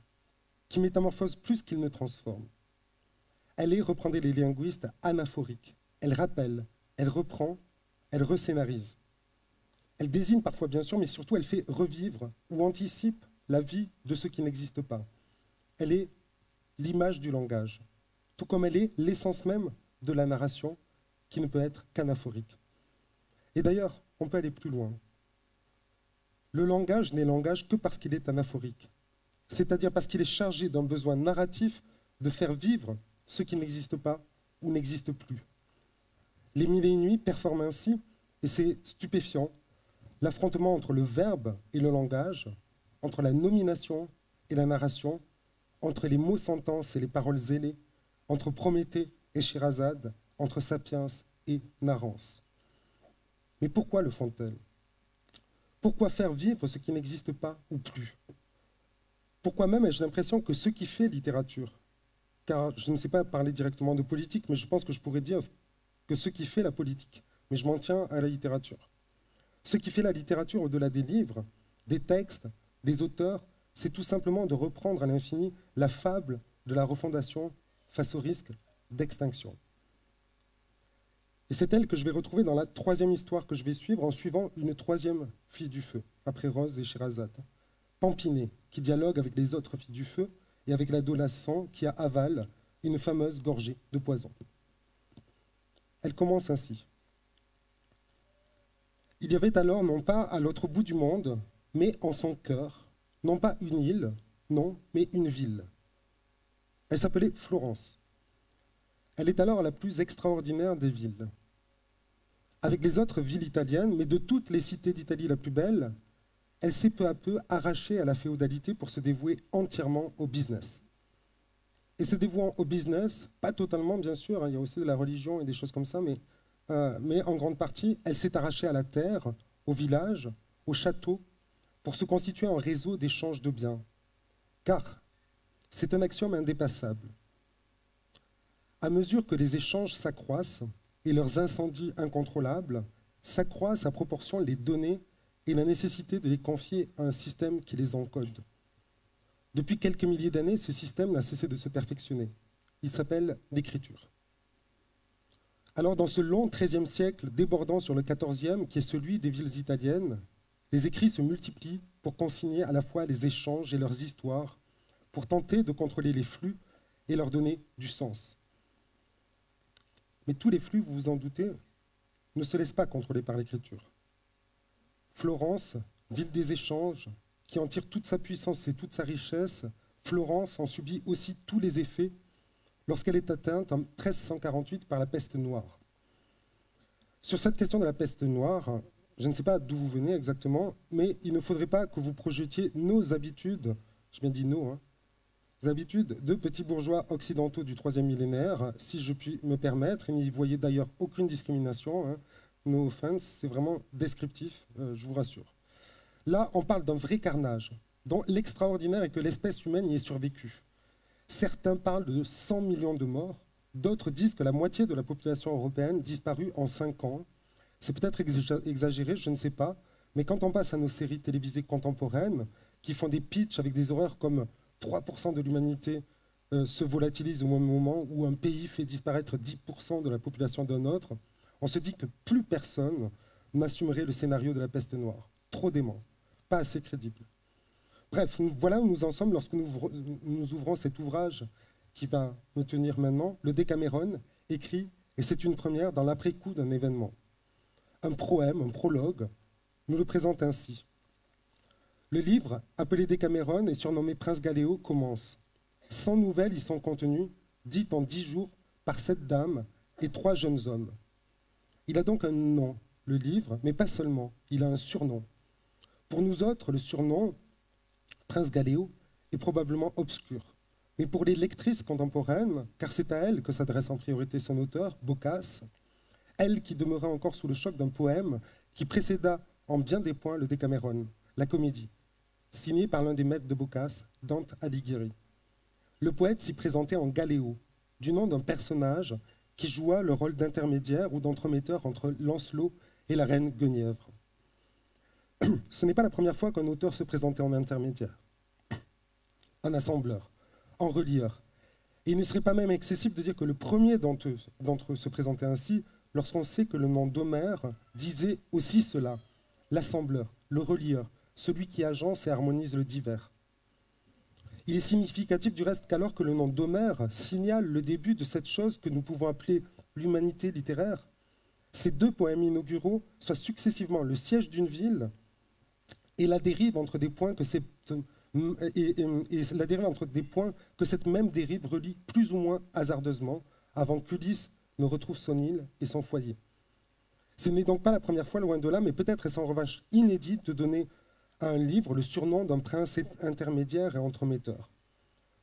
qui métamorphose plus qu'il ne transforme. Elle est, reprendrait les linguistes, anaphorique. Elle rappelle, elle reprend, elle rescénarise. Elle désigne parfois, bien sûr, mais surtout elle fait revivre ou anticipe la vie de ce qui n'existe pas. Elle est l'image du langage, tout comme elle est l'essence même de la narration, qui ne peut être qu'anaphorique. Et d'ailleurs, on peut aller plus loin. Le langage n'est langage que parce qu'il est anaphorique, c'est-à-dire parce qu'il est chargé d'un besoin narratif de faire vivre ce qui n'existe pas ou n'existe plus. Les Mille et une nuits performent ainsi, et c'est stupéfiant, l'affrontement entre le verbe et le langage, entre la nomination et la narration, entre les mots sentences et les paroles zélées, entre Prométhée et Scheherazade, entre Sapiens et Narrance. Mais pourquoi le font-elles? Pourquoi faire vivre ce qui n'existe pas ou plus? Pourquoi même ai-je l'impression que ce qui fait littérature, car je ne sais pas parler directement de politique, mais je pense que je pourrais dire que ce qui fait la politique, mais je m'en tiens à la littérature. Ce qui fait la littérature au-delà des livres, des textes, des auteurs, c'est tout simplement de reprendre à l'infini la fable de la refondation face au risque d'extinction. Et c'est elle que je vais retrouver dans la troisième histoire que je vais suivre en suivant une troisième fille du feu, après Rose et Scheherazade. Pampinée, qui dialogue avec les autres filles du feu et avec l'adolescent qui avale une fameuse gorgée de poison. Elle commence ainsi. Il y avait alors non pas à l'autre bout du monde, mais en son cœur, non pas une île, non, mais une ville. Elle s'appelait Florence. Elle est alors la plus extraordinaire des villes. Avec les autres villes italiennes, mais de toutes les cités d'Italie la plus belle, elle s'est peu à peu arrachée à la féodalité pour se dévouer entièrement au business. Et se dévouant au business, pas totalement bien sûr, hein, il y a aussi de la religion et des choses comme ça, mais en grande partie, elle s'est arrachée à la terre, au village, au château, pour se constituer un réseau d'échange de biens. Car c'est un axiome indépassable. À mesure que les échanges s'accroissent et leurs incendies incontrôlables, s'accroissent à proportion les données et la nécessité de les confier à un système qui les encode. Depuis quelques milliers d'années, ce système n'a cessé de se perfectionner. Il s'appelle l'écriture. Alors, dans ce long XIIIe siècle, débordant sur le XIVe, qui est celui des villes italiennes, les écrits se multiplient pour consigner à la fois les échanges et leurs histoires, pour tenter de contrôler les flux et leur donner du sens. Mais tous les flux, vous vous en doutez, ne se laissent pas contrôler par l'écriture. Florence, ville des échanges, qui en tire toute sa puissance et toute sa richesse, Florence en subit aussi tous les effets lorsqu'elle est atteinte en 1348 par la peste noire. Sur cette question de la peste noire, je ne sais pas d'où vous venez exactement, mais il ne faudrait pas que vous projetiez nos habitudes, je bien dit nos, habitudes de petits bourgeois occidentaux du troisième millénaire, si je puis me permettre, et n'y voyez d'ailleurs aucune discrimination, no offense, c'est vraiment descriptif, je vous rassure. Là, on parle d'un vrai carnage, dont l'extraordinaire est que l'espèce humaine y ait survécu. Certains parlent de 100 millions de morts, d'autres disent que la moitié de la population européenne disparut en 5 ans. C'est peut-être exagéré, je ne sais pas, mais quand on passe à nos séries télévisées contemporaines, qui font des pitchs avec des horreurs comme 3% de l'humanité se volatilise au même moment où un pays fait disparaître 10% de la population d'un autre, on se dit que plus personne n'assumerait le scénario de la peste noire. Trop dément, pas assez crédible. Bref, voilà où nous en sommes lorsque nous ouvrons cet ouvrage qui va nous tenir maintenant, le Décameron, écrit, et c'est une première, dans l'après-coup d'un événement. Un proème, un prologue, nous le présente ainsi. Le livre, appelé Décameron et surnommé Prince Galéo, commence. 100 nouvelles y sont contenues, dites en 10 jours par 7 dames et 3 jeunes hommes. Il a donc un nom, le livre, mais pas seulement, il a un surnom. Pour nous autres, le surnom, Prince Galéo, est probablement obscur. Mais pour les lectrices contemporaines, car c'est à elles que s'adresse en priorité son auteur, Boccace, elle qui demeurait encore sous le choc d'un poème qui précéda en bien des points le Décameron, la comédie, signé par l'un des maîtres de Boccace, Dante Alighieri. Le poète s'y présentait en Galéo, du nom d'un personnage qui joua le rôle d'intermédiaire ou d'entremetteur entre Lancelot et la reine Guenièvre. Ce n'est pas la première fois qu'un auteur se présentait en intermédiaire, en assembleur, en relieur. Et il ne serait pas même excessif de dire que le premier d'entre eux se présentait ainsi lorsqu'on sait que le nom d'Homère disait aussi cela, l'assembleur, le relieur, celui qui agence et harmonise le divers. Il est significatif du reste qu'alors que le nom d'Homère signale le début de cette chose que nous pouvons appeler l'humanité littéraire, ces 2 poèmes inauguraux soient successivement le siège d'une ville et la dérive entre des points que cette même dérive relie plus ou moins hasardeusement avant qu'Ulysse ne retrouve son île et son foyer. Ce n'est donc pas la première fois, loin de là, mais peut-être est-ce en revanche inédit de donner à un livre le surnom d'un prince intermédiaire et entremetteur.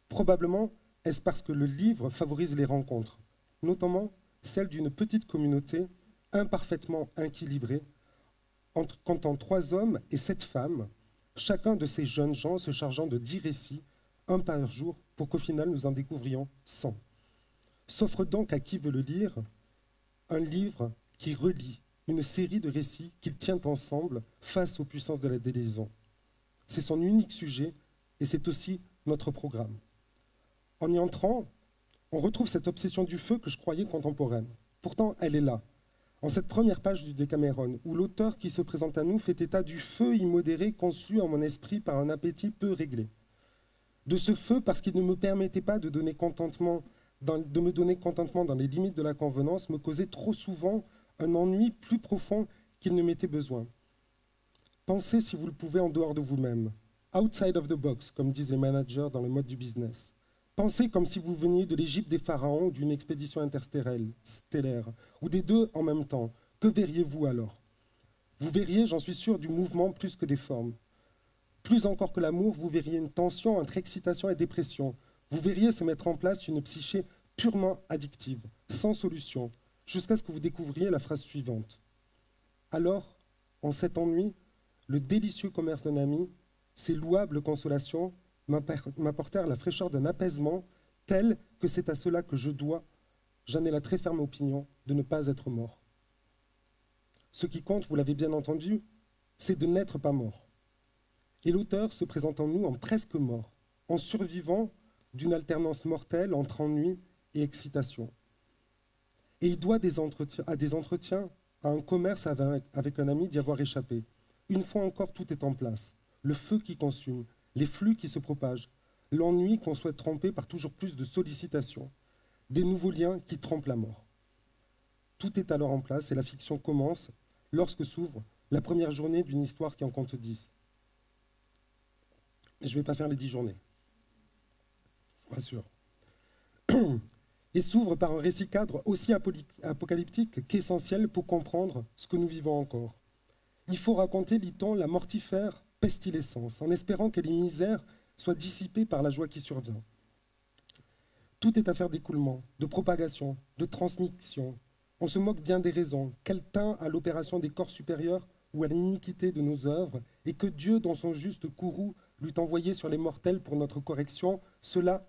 Probablement est-ce parce que le livre favorise les rencontres, notamment celle d'une petite communauté imparfaitement équilibrée, comptant 3 hommes et 7 femmes, chacun de ces jeunes gens se chargeant de 10 récits, un par jour, pour qu'au final nous en découvrions 100. S'offre donc à qui veut le lire un livre qui relie une série de récits qu'il tient ensemble face aux puissances de la déliaison. C'est son unique sujet et c'est aussi notre programme. En y entrant, on retrouve cette obsession du feu que je croyais contemporaine. Pourtant, elle est là, en cette première page du Décameron, où l'auteur qui se présente à nous fait état du feu immodéré conçu en mon esprit par un appétit peu réglé. De ce feu parce qu'il ne me permettait pas de me donner contentement dans les limites de la convenance, me causait trop souvent un ennui plus profond qu'il ne m'était besoin. Pensez si vous le pouvez en dehors de vous-même, outside of the box, comme disent les managers dans le mode du business. Pensez comme si vous veniez de l'Égypte des pharaons ou d'une expédition interstellaire, ou des 2 en même temps. Que verriez-vous alors? Vous verriez, j'en suis sûr, du mouvement plus que des formes. Plus encore que l'amour, vous verriez une tension entre excitation et dépression. Vous verriez se mettre en place une psyché purement addictive, sans solution, jusqu'à ce que vous découvriez la phrase suivante. Alors, en cet ennui, le délicieux commerce d'un ami, ces louables consolations m'apportèrent la fraîcheur d'un apaisement tel que c'est à cela que j'en ai la très ferme opinion, de ne pas être mort. Ce qui compte, vous l'avez bien entendu, c'est de n'être pas mort. Et l'auteur se présente en nous en presque mort, en survivant d'une alternance mortelle entre ennui et excitation. Et il doit à des entretiens, à un commerce avec un ami d'y avoir échappé. Une fois encore, tout est en place. Le feu qui consume, les flux qui se propagent, l'ennui qu'on souhaite tromper par toujours plus de sollicitations, des nouveaux liens qui trompent la mort. Tout est alors en place et la fiction commence lorsque s'ouvre la première journée d'une histoire qui en compte 10. Et je ne vais pas faire les 10 journées, je vous rassure. Et s'ouvre par un récit cadre aussi apocalyptique qu'essentiel pour comprendre ce que nous vivons encore. Il faut raconter, dit-on, la mortifère pestilescence, en espérant que les misères soient dissipées par la joie qui survient. Tout est affaire d'écoulement, de propagation, de transmission. On se moque bien des raisons, qu'elle tint à l'opération des corps supérieurs ou à l'iniquité de nos œuvres, et que Dieu, dans son juste courroux, l'eût envoyé sur les mortels pour notre correction. Cela,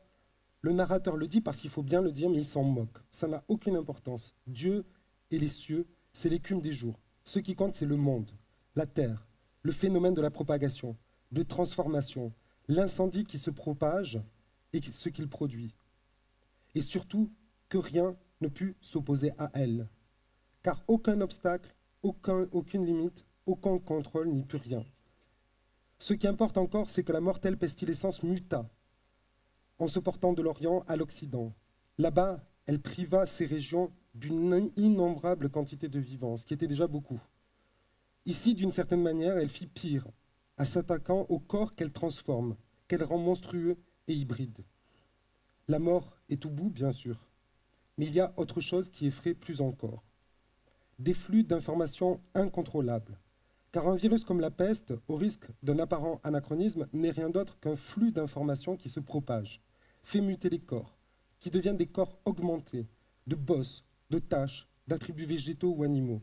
le narrateur le dit parce qu'il faut bien le dire, mais il s'en moque. Ça n'a aucune importance. Dieu et les cieux, c'est l'écume des jours. Ce qui compte, c'est le monde, la terre, le phénomène de la propagation, de transformation, l'incendie qui se propage et ce qu'il produit. Et surtout, que rien ne put s'opposer à elle. Car aucun obstacle aucune limite, aucun contrôle, ni plus rien. Ce qui importe encore, c'est que la mortelle pestilence muta en se portant de l'Orient à l'Occident. Là-bas, elle priva ces régions d'une innombrable quantité de vivants, ce qui était déjà beaucoup. Ici, d'une certaine manière, elle fit pire, à s'attaquant au corps qu'elle transforme, qu'elle rend monstrueux et hybride. La mort est au bout, bien sûr, mais il y a autre chose qui effraie plus encore. Des flux d'informations incontrôlables. Car un virus comme la peste, au risque d'un apparent anachronisme, n'est rien d'autre qu'un flux d'informations qui se propage, fait muter les corps, qui deviennent des corps augmentés, de bosses, de taches, d'attributs végétaux ou animaux.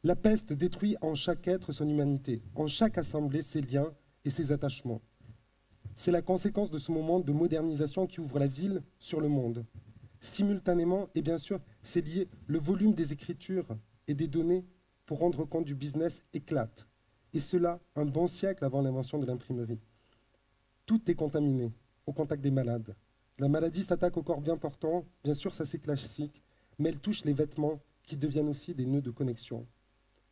La peste détruit en chaque être son humanité, en chaque assemblée ses liens et ses attachements. C'est la conséquence de ce moment de modernisation qui ouvre la ville sur le monde. Simultanément, et bien sûr, c'est lié, le volume des écritures et des données pour rendre compte du business éclate. Et cela, un bon siècle avant l'invention de l'imprimerie. Tout est contaminé, au contact des malades. La maladie s'attaque au corps bien portant, bien sûr, ça c'est classique, mais elle touche les vêtements qui deviennent aussi des nœuds de connexion.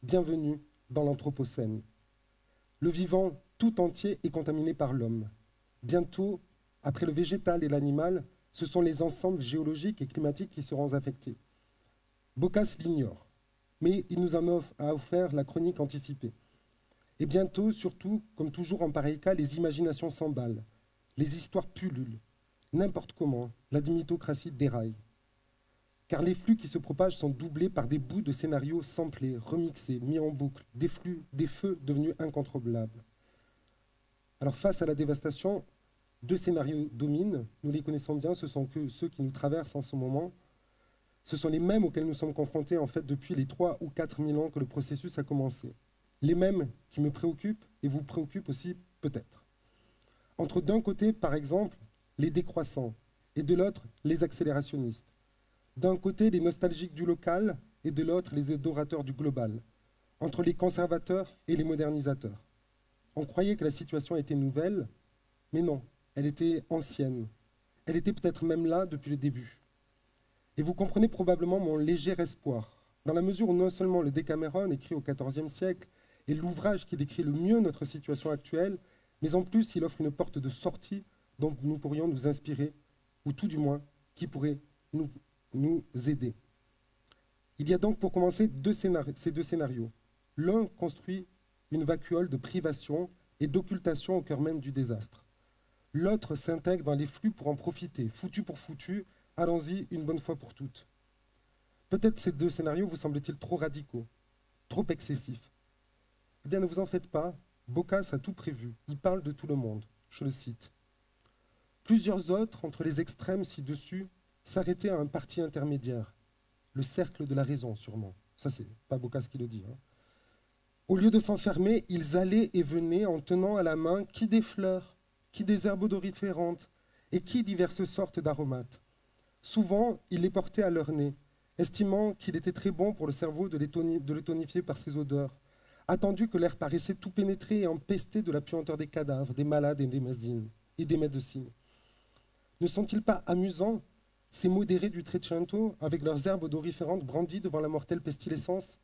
Bienvenue dans l'Anthropocène. Le vivant tout entier est contaminé par l'homme. Bientôt, après le végétal et l'animal, ce sont les ensembles géologiques et climatiques qui seront affectés. Boccace l'ignore, mais il nous en a offert la chronique anticipée. Et bientôt, surtout, comme toujours en pareil cas, les imaginations s'emballent, les histoires pullulent, n'importe comment, la mythocratie déraille. Car les flux qui se propagent sont doublés par des bouts de scénarios samplés, remixés, mis en boucle, des feux devenus incontrôlables. Alors face à la dévastation, deux scénarios dominent, nous les connaissons bien, ce sont que ceux qui nous traversent en ce moment. Ce sont les mêmes auxquels nous sommes confrontés en fait depuis les 3 ou 4 000 ans que le processus a commencé. Les mêmes qui me préoccupent et vous préoccupent aussi peut-être. Entre d'un côté, par exemple, les décroissants et de l'autre, les accélérationnistes. D'un côté, les nostalgiques du local et de l'autre, les adorateurs du global. Entre les conservateurs et les modernisateurs. On croyait que la situation était nouvelle, mais non, elle était ancienne. Elle était peut-être même là depuis le début. Et vous comprenez probablement mon léger espoir, dans la mesure où non seulement le Décameron, écrit au XIVe siècle, est l'ouvrage qui décrit le mieux notre situation actuelle, mais en plus il offre une porte de sortie dont nous pourrions nous inspirer, ou tout du moins, qui pourrait nous aider. Il y a donc pour commencer ces deux scénarios. L'un construit une vacuole de privation et d'occultation au cœur même du désastre. L'autre s'intègre dans les flux pour en profiter, foutu pour foutu, allons-y une bonne fois pour toutes. Peut-être ces deux scénarios vous semblent-ils trop radicaux, trop excessifs. Eh bien, ne vous en faites pas, Boccace a tout prévu, il parle de tout le monde, je le cite. Plusieurs autres, entre les extrêmes ci-dessus, s'arrêtaient à un parti intermédiaire, le cercle de la raison sûrement. Ça, c'est pas Boccace qui le dit. Au lieu de s'enfermer, ils allaient et venaient en tenant à la main qui des fleurs, qui des herbes odoriférantes et qui diverses sortes d'aromates. Souvent, ils les portaient à leur nez, estimant qu'il était très bon pour le cerveau de le tonifier par ses odeurs, attendu que l'air paraissait tout pénétré et empesté de la puanteur des cadavres, des malades et des médecines. Ne sont-ils pas amusants, ces modérés du Trecento, avec leurs herbes odoriférantes brandies devant la mortelle pestilence?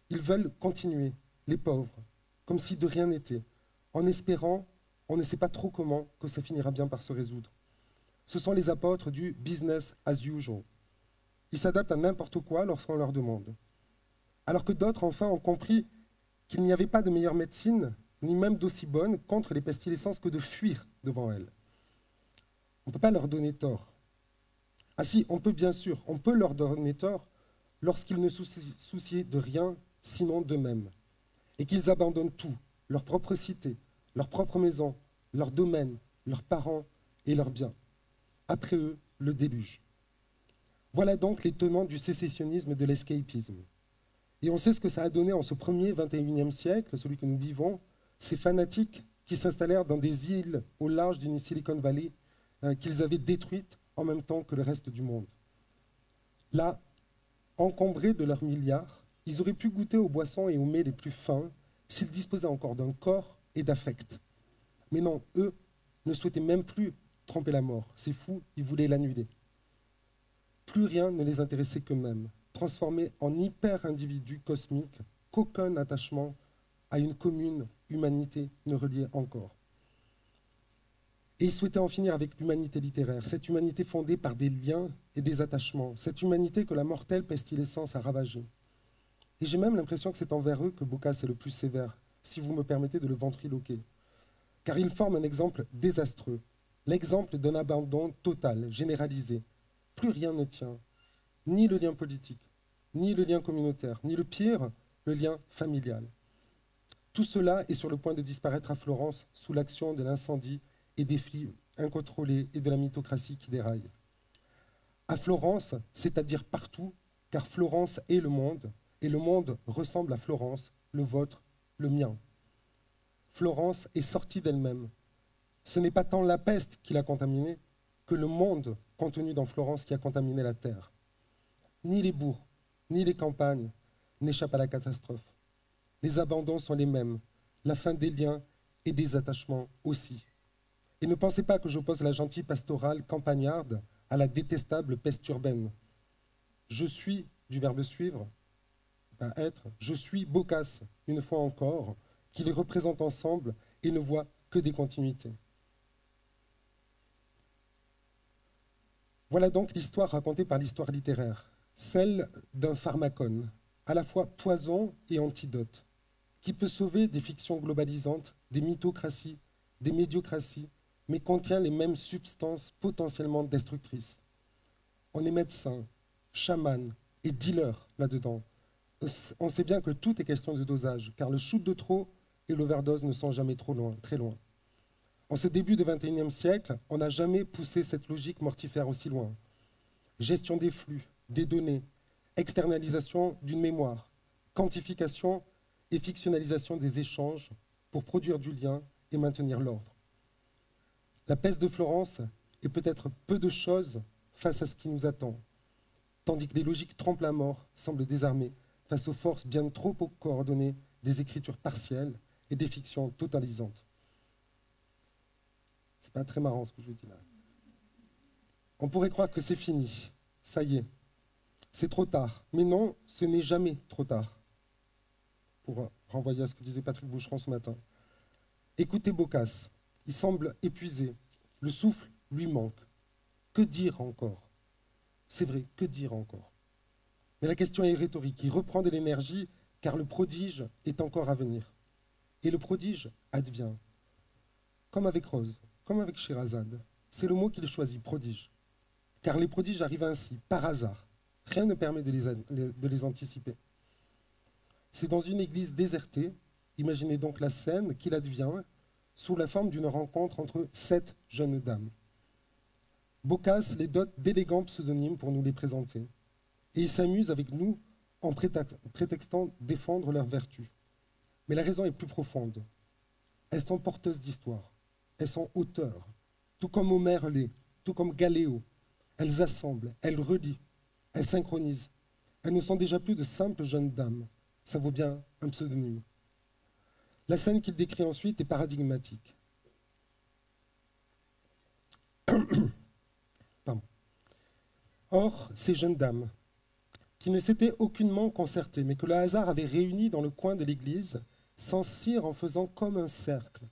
Ils veulent continuer, les pauvres, comme si de rien n'était, en espérant, on ne sait pas trop comment, que ça finira bien par se résoudre. Ce sont les apôtres du business as usual. Ils s'adaptent à n'importe quoi lorsqu'on leur demande. Alors que d'autres, enfin, ont compris qu'il n'y avait pas de meilleure médecine, ni même d'aussi bonne contre les pestilences que de fuir devant elles. On ne peut pas leur donner tort. Ah si, on peut bien sûr, on peut leur donner tort lorsqu'ils ne soucient de rien, sinon d'eux-mêmes, et qu'ils abandonnent tout, leur propre cité, leur propre maison, leur domaine, leurs parents et leurs biens. Après eux, le déluge. Voilà donc les tenants du sécessionnisme et de l'escapisme. Et on sait ce que ça a donné en ce premier 21e siècle, celui que nous vivons, ces fanatiques qui s'installèrent dans des îles au large d'une Silicon Valley qu'ils avaient détruites en même temps que le reste du monde. Là, encombrés de leurs milliards, ils auraient pu goûter aux boissons et aux mets les plus fins s'ils disposaient encore d'un corps et d'affect. Mais non, eux ne souhaitaient même plus tromper la mort. C'est fou, ils voulaient l'annuler. Plus rien ne les intéressait qu'eux-mêmes. transformés en hyper-individus cosmiques qu'aucun attachement à une commune humanité ne reliait encore. Et il souhaitait en finir avec l'humanité littéraire, cette humanité fondée par des liens et des attachements, cette humanité que la mortelle pestilescence a ravagée. Et j'ai même l'impression que c'est envers eux que Boccace est le plus sévère, si vous me permettez de le ventriloquer. Car il forme un exemple désastreux, l'exemple d'un abandon total, généralisé. Plus rien ne tient, ni le lien politique, ni le lien communautaire, ni le pire, le lien familial. Tout cela est sur le point de disparaître à Florence sous l'action de l'incendie et des flux incontrôlés et de la mythocratie qui déraille. À Florence, c'est-à-dire partout, car Florence est le monde, et le monde ressemble à Florence, le vôtre, le mien. Florence est sortie d'elle-même. Ce n'est pas tant la peste qui l'a contaminée que le monde contenu dans Florence qui a contaminé la terre. Ni les bourgs, ni les campagnes n'échappent à la catastrophe. Les abandons sont les mêmes, la fin des liens et des attachements aussi. Et ne pensez pas que j'oppose la gentille pastorale campagnarde à la détestable peste urbaine. Je suis, du verbe suivre, pas être, je suis Boccace, une fois encore, qui les représente ensemble et ne voit que des continuités. Voilà donc l'histoire racontée par l'histoire littéraire, celle d'un pharmacone, à la fois poison et antidote, qui peut sauver des fictions globalisantes, des mythocraties, des médiocraties, mais contient les mêmes substances potentiellement destructrices. On est médecin, chaman et dealer là-dedans. On sait bien que tout est question de dosage, car le shoot de trop et l'overdose ne sont jamais trop loin, très loin. En ce début du XXIe siècle, on n'a jamais poussé cette logique mortifère aussi loin. Gestion des flux, des données, externalisation d'une mémoire, quantification et fictionnalisation des échanges pour produire du lien et maintenir l'ordre. La peste de Florence est peut-être peu de choses face à ce qui nous attend, tandis que les logiques trempent la mort semblent désarmées face aux forces bien trop coordonnées des écritures partielles et des fictions totalisantes. C'est pas très marrant ce que je vous dis là. On pourrait croire que c'est fini, ça y est, c'est trop tard. Mais non, ce n'est jamais trop tard. Pour renvoyer à ce que disait Patrick Boucheron ce matin. Écoutez Boccace, il semble épuisé, le souffle lui manque. Que dire encore? C'est vrai, que dire encore? Mais la question est rhétorique, il reprend de l'énergie car le prodige est encore à venir. Et le prodige advient. Comme avec Rose, comme avec Sherazade. C'est le mot qu'il choisit, prodige. Car les prodiges arrivent ainsi, par hasard. Rien ne permet de les anticiper. C'est dans une église désertée, imaginez donc la scène, qu'il advient, sous la forme d'une rencontre entre 7 jeunes dames. Boccace les dote d'élégants pseudonymes pour nous les présenter. Et il s'amuse avec nous en prétextant défendre leurs vertus. Mais la raison est plus profonde. Elles sont porteuses d'histoire. Elles sont auteurs. Tout comme Homère l'est, tout comme Galéo. Elles assemblent, elles relient, elles synchronisent. Elles ne sont déjà plus de simples jeunes dames. Ça vaut bien un pseudonyme. La scène qu'il décrit ensuite est paradigmatique. Pardon. Or, ces jeunes dames, qui ne s'étaient aucunement concertées, mais que le hasard avait réunies dans le coin de l'église, s'en cirent en faisant comme un cercle,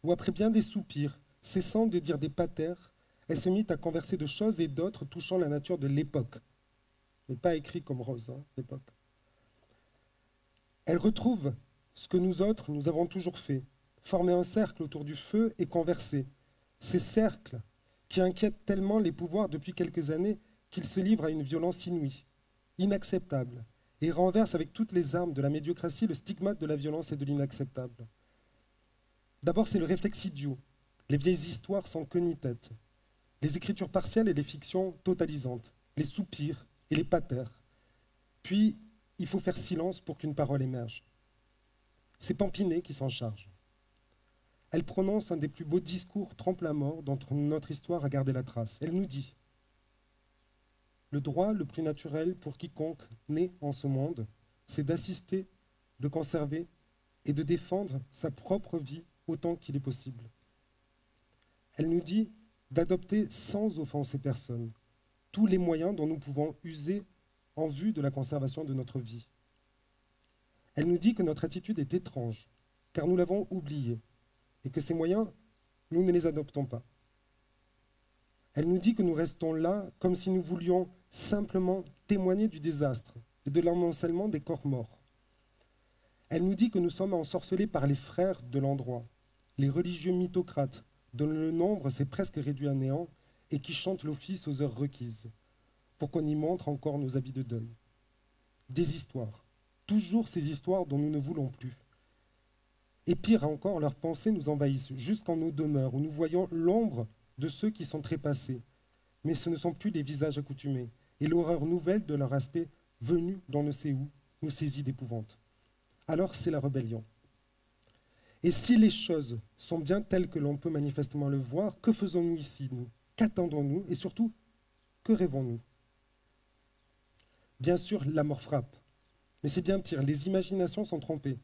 où après bien des soupirs, cessant de dire des patères, elle se mit à converser de choses et d'autres touchant la nature de l'époque. Mais pas écrit comme Rose, hein, l'époque. Elle retrouve ce que nous autres, nous avons toujours fait, former un cercle autour du feu et converser. Ces cercles qui inquiètent tellement les pouvoirs depuis quelques années qu'ils se livrent à une violence inouïe, inacceptable, et renversent avec toutes les armes de la médiocratie le stigmate de la violence et de l'inacceptable. D'abord, c'est le réflexe idiot. Les vieilles histoires sans queue ni tête. Les écritures partielles et les fictions totalisantes. Les soupirs et les patères. Puis, il faut faire silence pour qu'une parole émerge. C'est Pampinet qui s'en charge. Elle prononce un des plus beaux discours trempe-la-mort dont notre histoire a gardé la trace. Elle nous dit « Le droit le plus naturel pour quiconque né en ce monde, c'est d'assister, de conserver et de défendre sa propre vie autant qu'il est possible. » Elle nous dit d'adopter sans offenser personne tous les moyens dont nous pouvons user en vue de la conservation de notre vie. Elle nous dit que notre attitude est étrange, car nous l'avons oubliée, et que ces moyens, nous ne les adoptons pas. Elle nous dit que nous restons là comme si nous voulions simplement témoigner du désastre et de l'amoncellement des corps morts. Elle nous dit que nous sommes ensorcelés par les frères de l'endroit, les religieux mythocrates, dont le nombre s'est presque réduit à néant et qui chantent l'office aux heures requises, pour qu'on y montre encore nos habits de deuil. Des histoires, toujours ces histoires dont nous ne voulons plus. Et pire encore, leurs pensées nous envahissent jusqu'en nos demeures, où nous voyons l'ombre de ceux qui sont trépassés. Mais ce ne sont plus des visages accoutumés, et l'horreur nouvelle de leur aspect, venu d'on ne sait où, nous saisit d'épouvante. Alors c'est la rébellion. Et si les choses sont bien telles que l'on peut manifestement le voir, que faisons-nous ici, nous? Qu'attendons-nous? Et surtout, que rêvons-nous? Bien sûr, la mort frappe. Mais c'est bien pire, les imaginations sont trompées.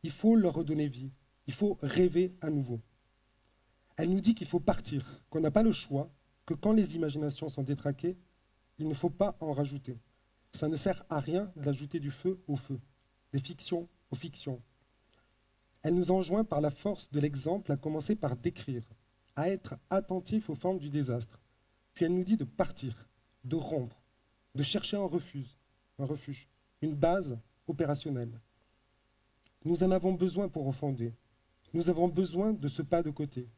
Il faut leur redonner vie. Il faut rêver à nouveau. Elle nous dit qu'il faut partir, qu'on n'a pas le choix, que quand les imaginations sont détraquées, il ne faut pas en rajouter. Ça ne sert à rien d'ajouter du feu au feu, des fictions aux fictions. Elle nous enjoint par la force de l'exemple à commencer par décrire, à être attentif aux formes du désastre. Puis elle nous dit de partir, de rompre, de chercher un refuge, une base opérationnelle. Nous en avons besoin pour refonder. Nous avons besoin de ce pas de côté,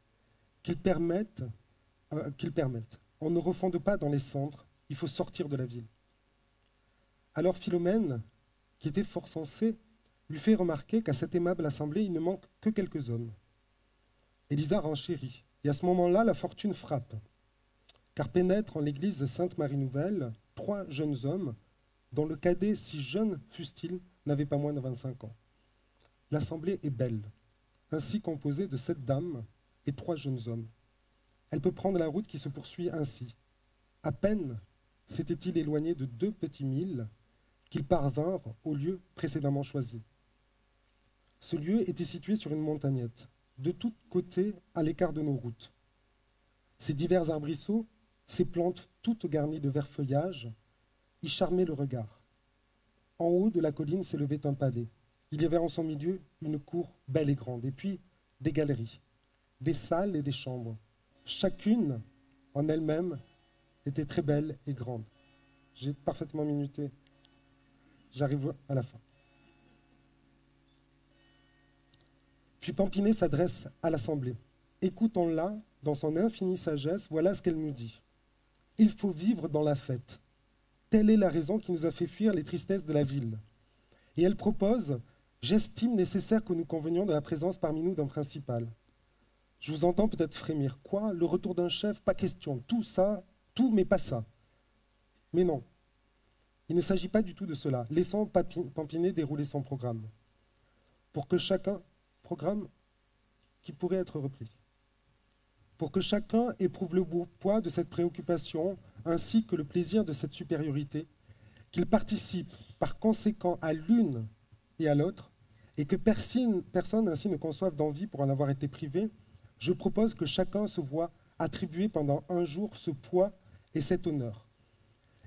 qu'il permette. On ne refonde pas dans les centres, il faut sortir de la ville. Alors Philomène, qui était fort sensée, lui fait remarquer qu'à cette aimable assemblée, il ne manque que quelques hommes. Élisa renchérit, et à ce moment-là, la fortune frappe, car pénètrent en l'église Sainte-Marie-Nouvelle 3 jeunes hommes, dont le cadet, si jeune fût-il, n'avait pas moins de 25 ans. L'assemblée est belle, ainsi composée de 7 dames et 3 jeunes hommes. Elle peut prendre la route qui se poursuit ainsi. À peine s'était-il éloigné de 2 petits milles qu'ils parvinrent au lieu précédemment choisi. Ce lieu était situé sur une montagnette, de tous côtés à l'écart de nos routes. Ces divers arbrisseaux, ces plantes toutes garnies de verts feuillages, y charmaient le regard. En haut de la colline s'élevait un palais. Il y avait en son milieu une cour belle et grande, et puis des galeries, des salles et des chambres. Chacune, en elle-même, était très belle et grande. J'ai parfaitement minuté. J'arrive à la fin. Puis Pampinet s'adresse à l'Assemblée. Écoutons-la dans son infinie sagesse, voilà ce qu'elle nous dit. Il faut vivre dans la fête. Telle est la raison qui nous a fait fuir les tristesses de la ville. Et elle propose, j'estime nécessaire que nous convenions de la présence parmi nous d'un principal. Je vous entends peut-être frémir. Quoi? Le retour d'un chef? Pas question. Tout ça, tout, mais pas ça. Mais non. Il ne s'agit pas du tout de cela. Laissons Pampinet dérouler son programme. Pour que chacun, programme qui pourrait être repris. Pour que chacun éprouve le beau poids de cette préoccupation, ainsi que le plaisir de cette supériorité, qu'il participe par conséquent à l'une et à l'autre, et que personne ainsi ne conçoive d'envie pour en avoir été privé, je propose que chacun se voie attribuer pendant un jour ce poids et cet honneur,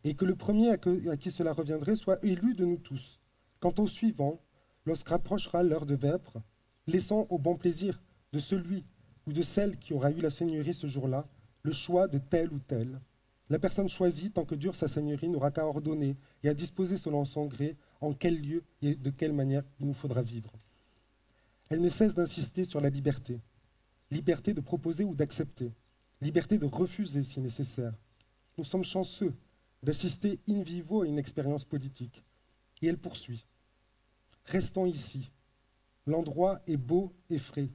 et que le premier à qui cela reviendrait soit élu de nous tous. Quant au suivant, lorsqu'approchera l'heure de vêpres, laissons au bon plaisir de celui ou de celle qui aura eu la seigneurie ce jour-là le choix de tel ou tel. La personne choisie, tant que dure sa seigneurie, n'aura qu'à ordonner et à disposer selon son gré en quel lieu et de quelle manière il nous faudra vivre. Elle ne cesse d'insister sur la liberté. Liberté de proposer ou d'accepter. Liberté de refuser si nécessaire. Nous sommes chanceux d'assister in vivo à une expérience politique. Et elle poursuit. Restons ici. L'endroit est beau et frais.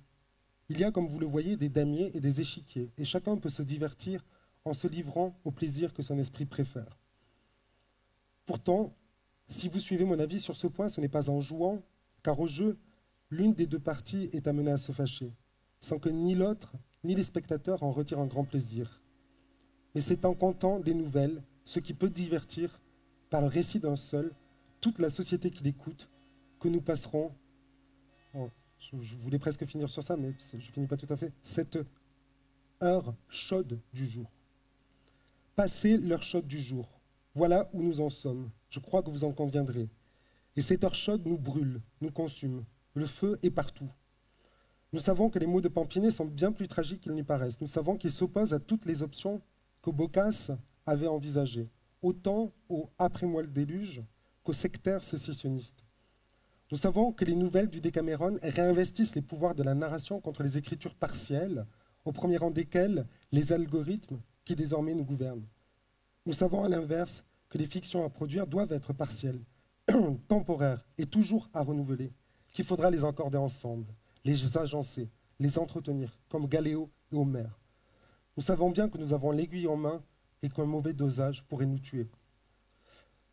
Il y a, comme vous le voyez, des damiers et des échiquiers, et chacun peut se divertir en se livrant au plaisir que son esprit préfère. Pourtant, si vous suivez mon avis sur ce point, ce n'est pas en jouant, car au jeu, l'une des deux parties est amenée à se fâcher, sans que ni l'autre, ni les spectateurs en retirent un grand plaisir. Mais c'est en contant des nouvelles, ce qui peut divertir, par le récit d'un seul, toute la société qui l'écoute, que nous passerons, je voulais presque finir sur ça, mais je ne finis pas tout à fait, cette heure chaude du jour. Passer l'heure chaude du jour. Voilà où nous en sommes. Je crois que vous en conviendrez. Et cette heure chaude nous brûle, nous consume. Le feu est partout. Nous savons que les mots de Pampinet sont bien plus tragiques qu'ils n'y paraissent. Nous savons qu'ils s'opposent à toutes les options que Boccace avait envisagées, autant au « après-moi le déluge » qu'aux sectaires sécessionnistes. Nous savons que les nouvelles du Décameron réinvestissent les pouvoirs de la narration contre les écritures partielles, au premier rang desquelles les algorithmes qui désormais nous gouvernent. Nous savons à l'inverse que les fictions à produire doivent être partielles, temporaires et toujours à renouveler, qu'il faudra les encorder ensemble, les agencer, les entretenir, comme Galéo et Homère. Nous savons bien que nous avons l'aiguille en main et qu'un mauvais dosage pourrait nous tuer.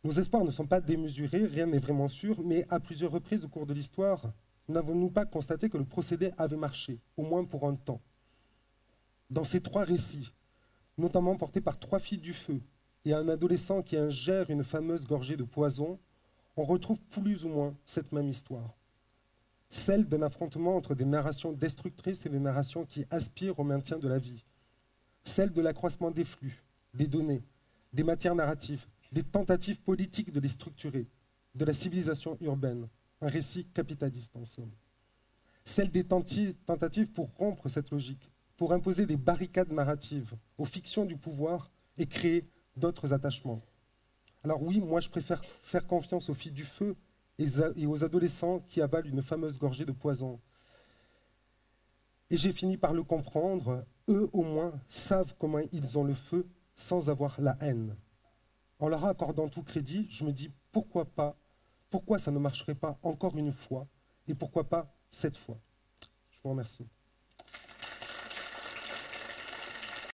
Nos espoirs ne sont pas démesurés, rien n'est vraiment sûr, mais à plusieurs reprises au cours de l'histoire, n'avons-nous pas constaté que le procédé avait marché, au moins pour un temps? Dans ces trois récits, notamment portés par trois filles du feu et un adolescent qui ingère une fameuse gorgée de poison, on retrouve plus ou moins cette même histoire. Celle d'un affrontement entre des narrations destructrices et des narrations qui aspirent au maintien de la vie. Celle de l'accroissement des flux, des données, des matières narratives, des tentatives politiques de les structurer, de la civilisation urbaine, un récit capitaliste en somme. Celle des tentatives pour rompre cette logique, pour imposer des barricades narratives aux fictions du pouvoir et créer d'autres attachements. Alors oui, moi je préfère faire confiance aux filles du feu et aux adolescents qui avalent une fameuse gorgée de poison. Et j'ai fini par le comprendre, eux au moins savent comment ils ont le feu sans avoir la haine. En leur accordant tout crédit, je me dis pourquoi pas, pourquoi ça ne marcherait pas encore une fois et pourquoi pas 7 fois. Je vous remercie.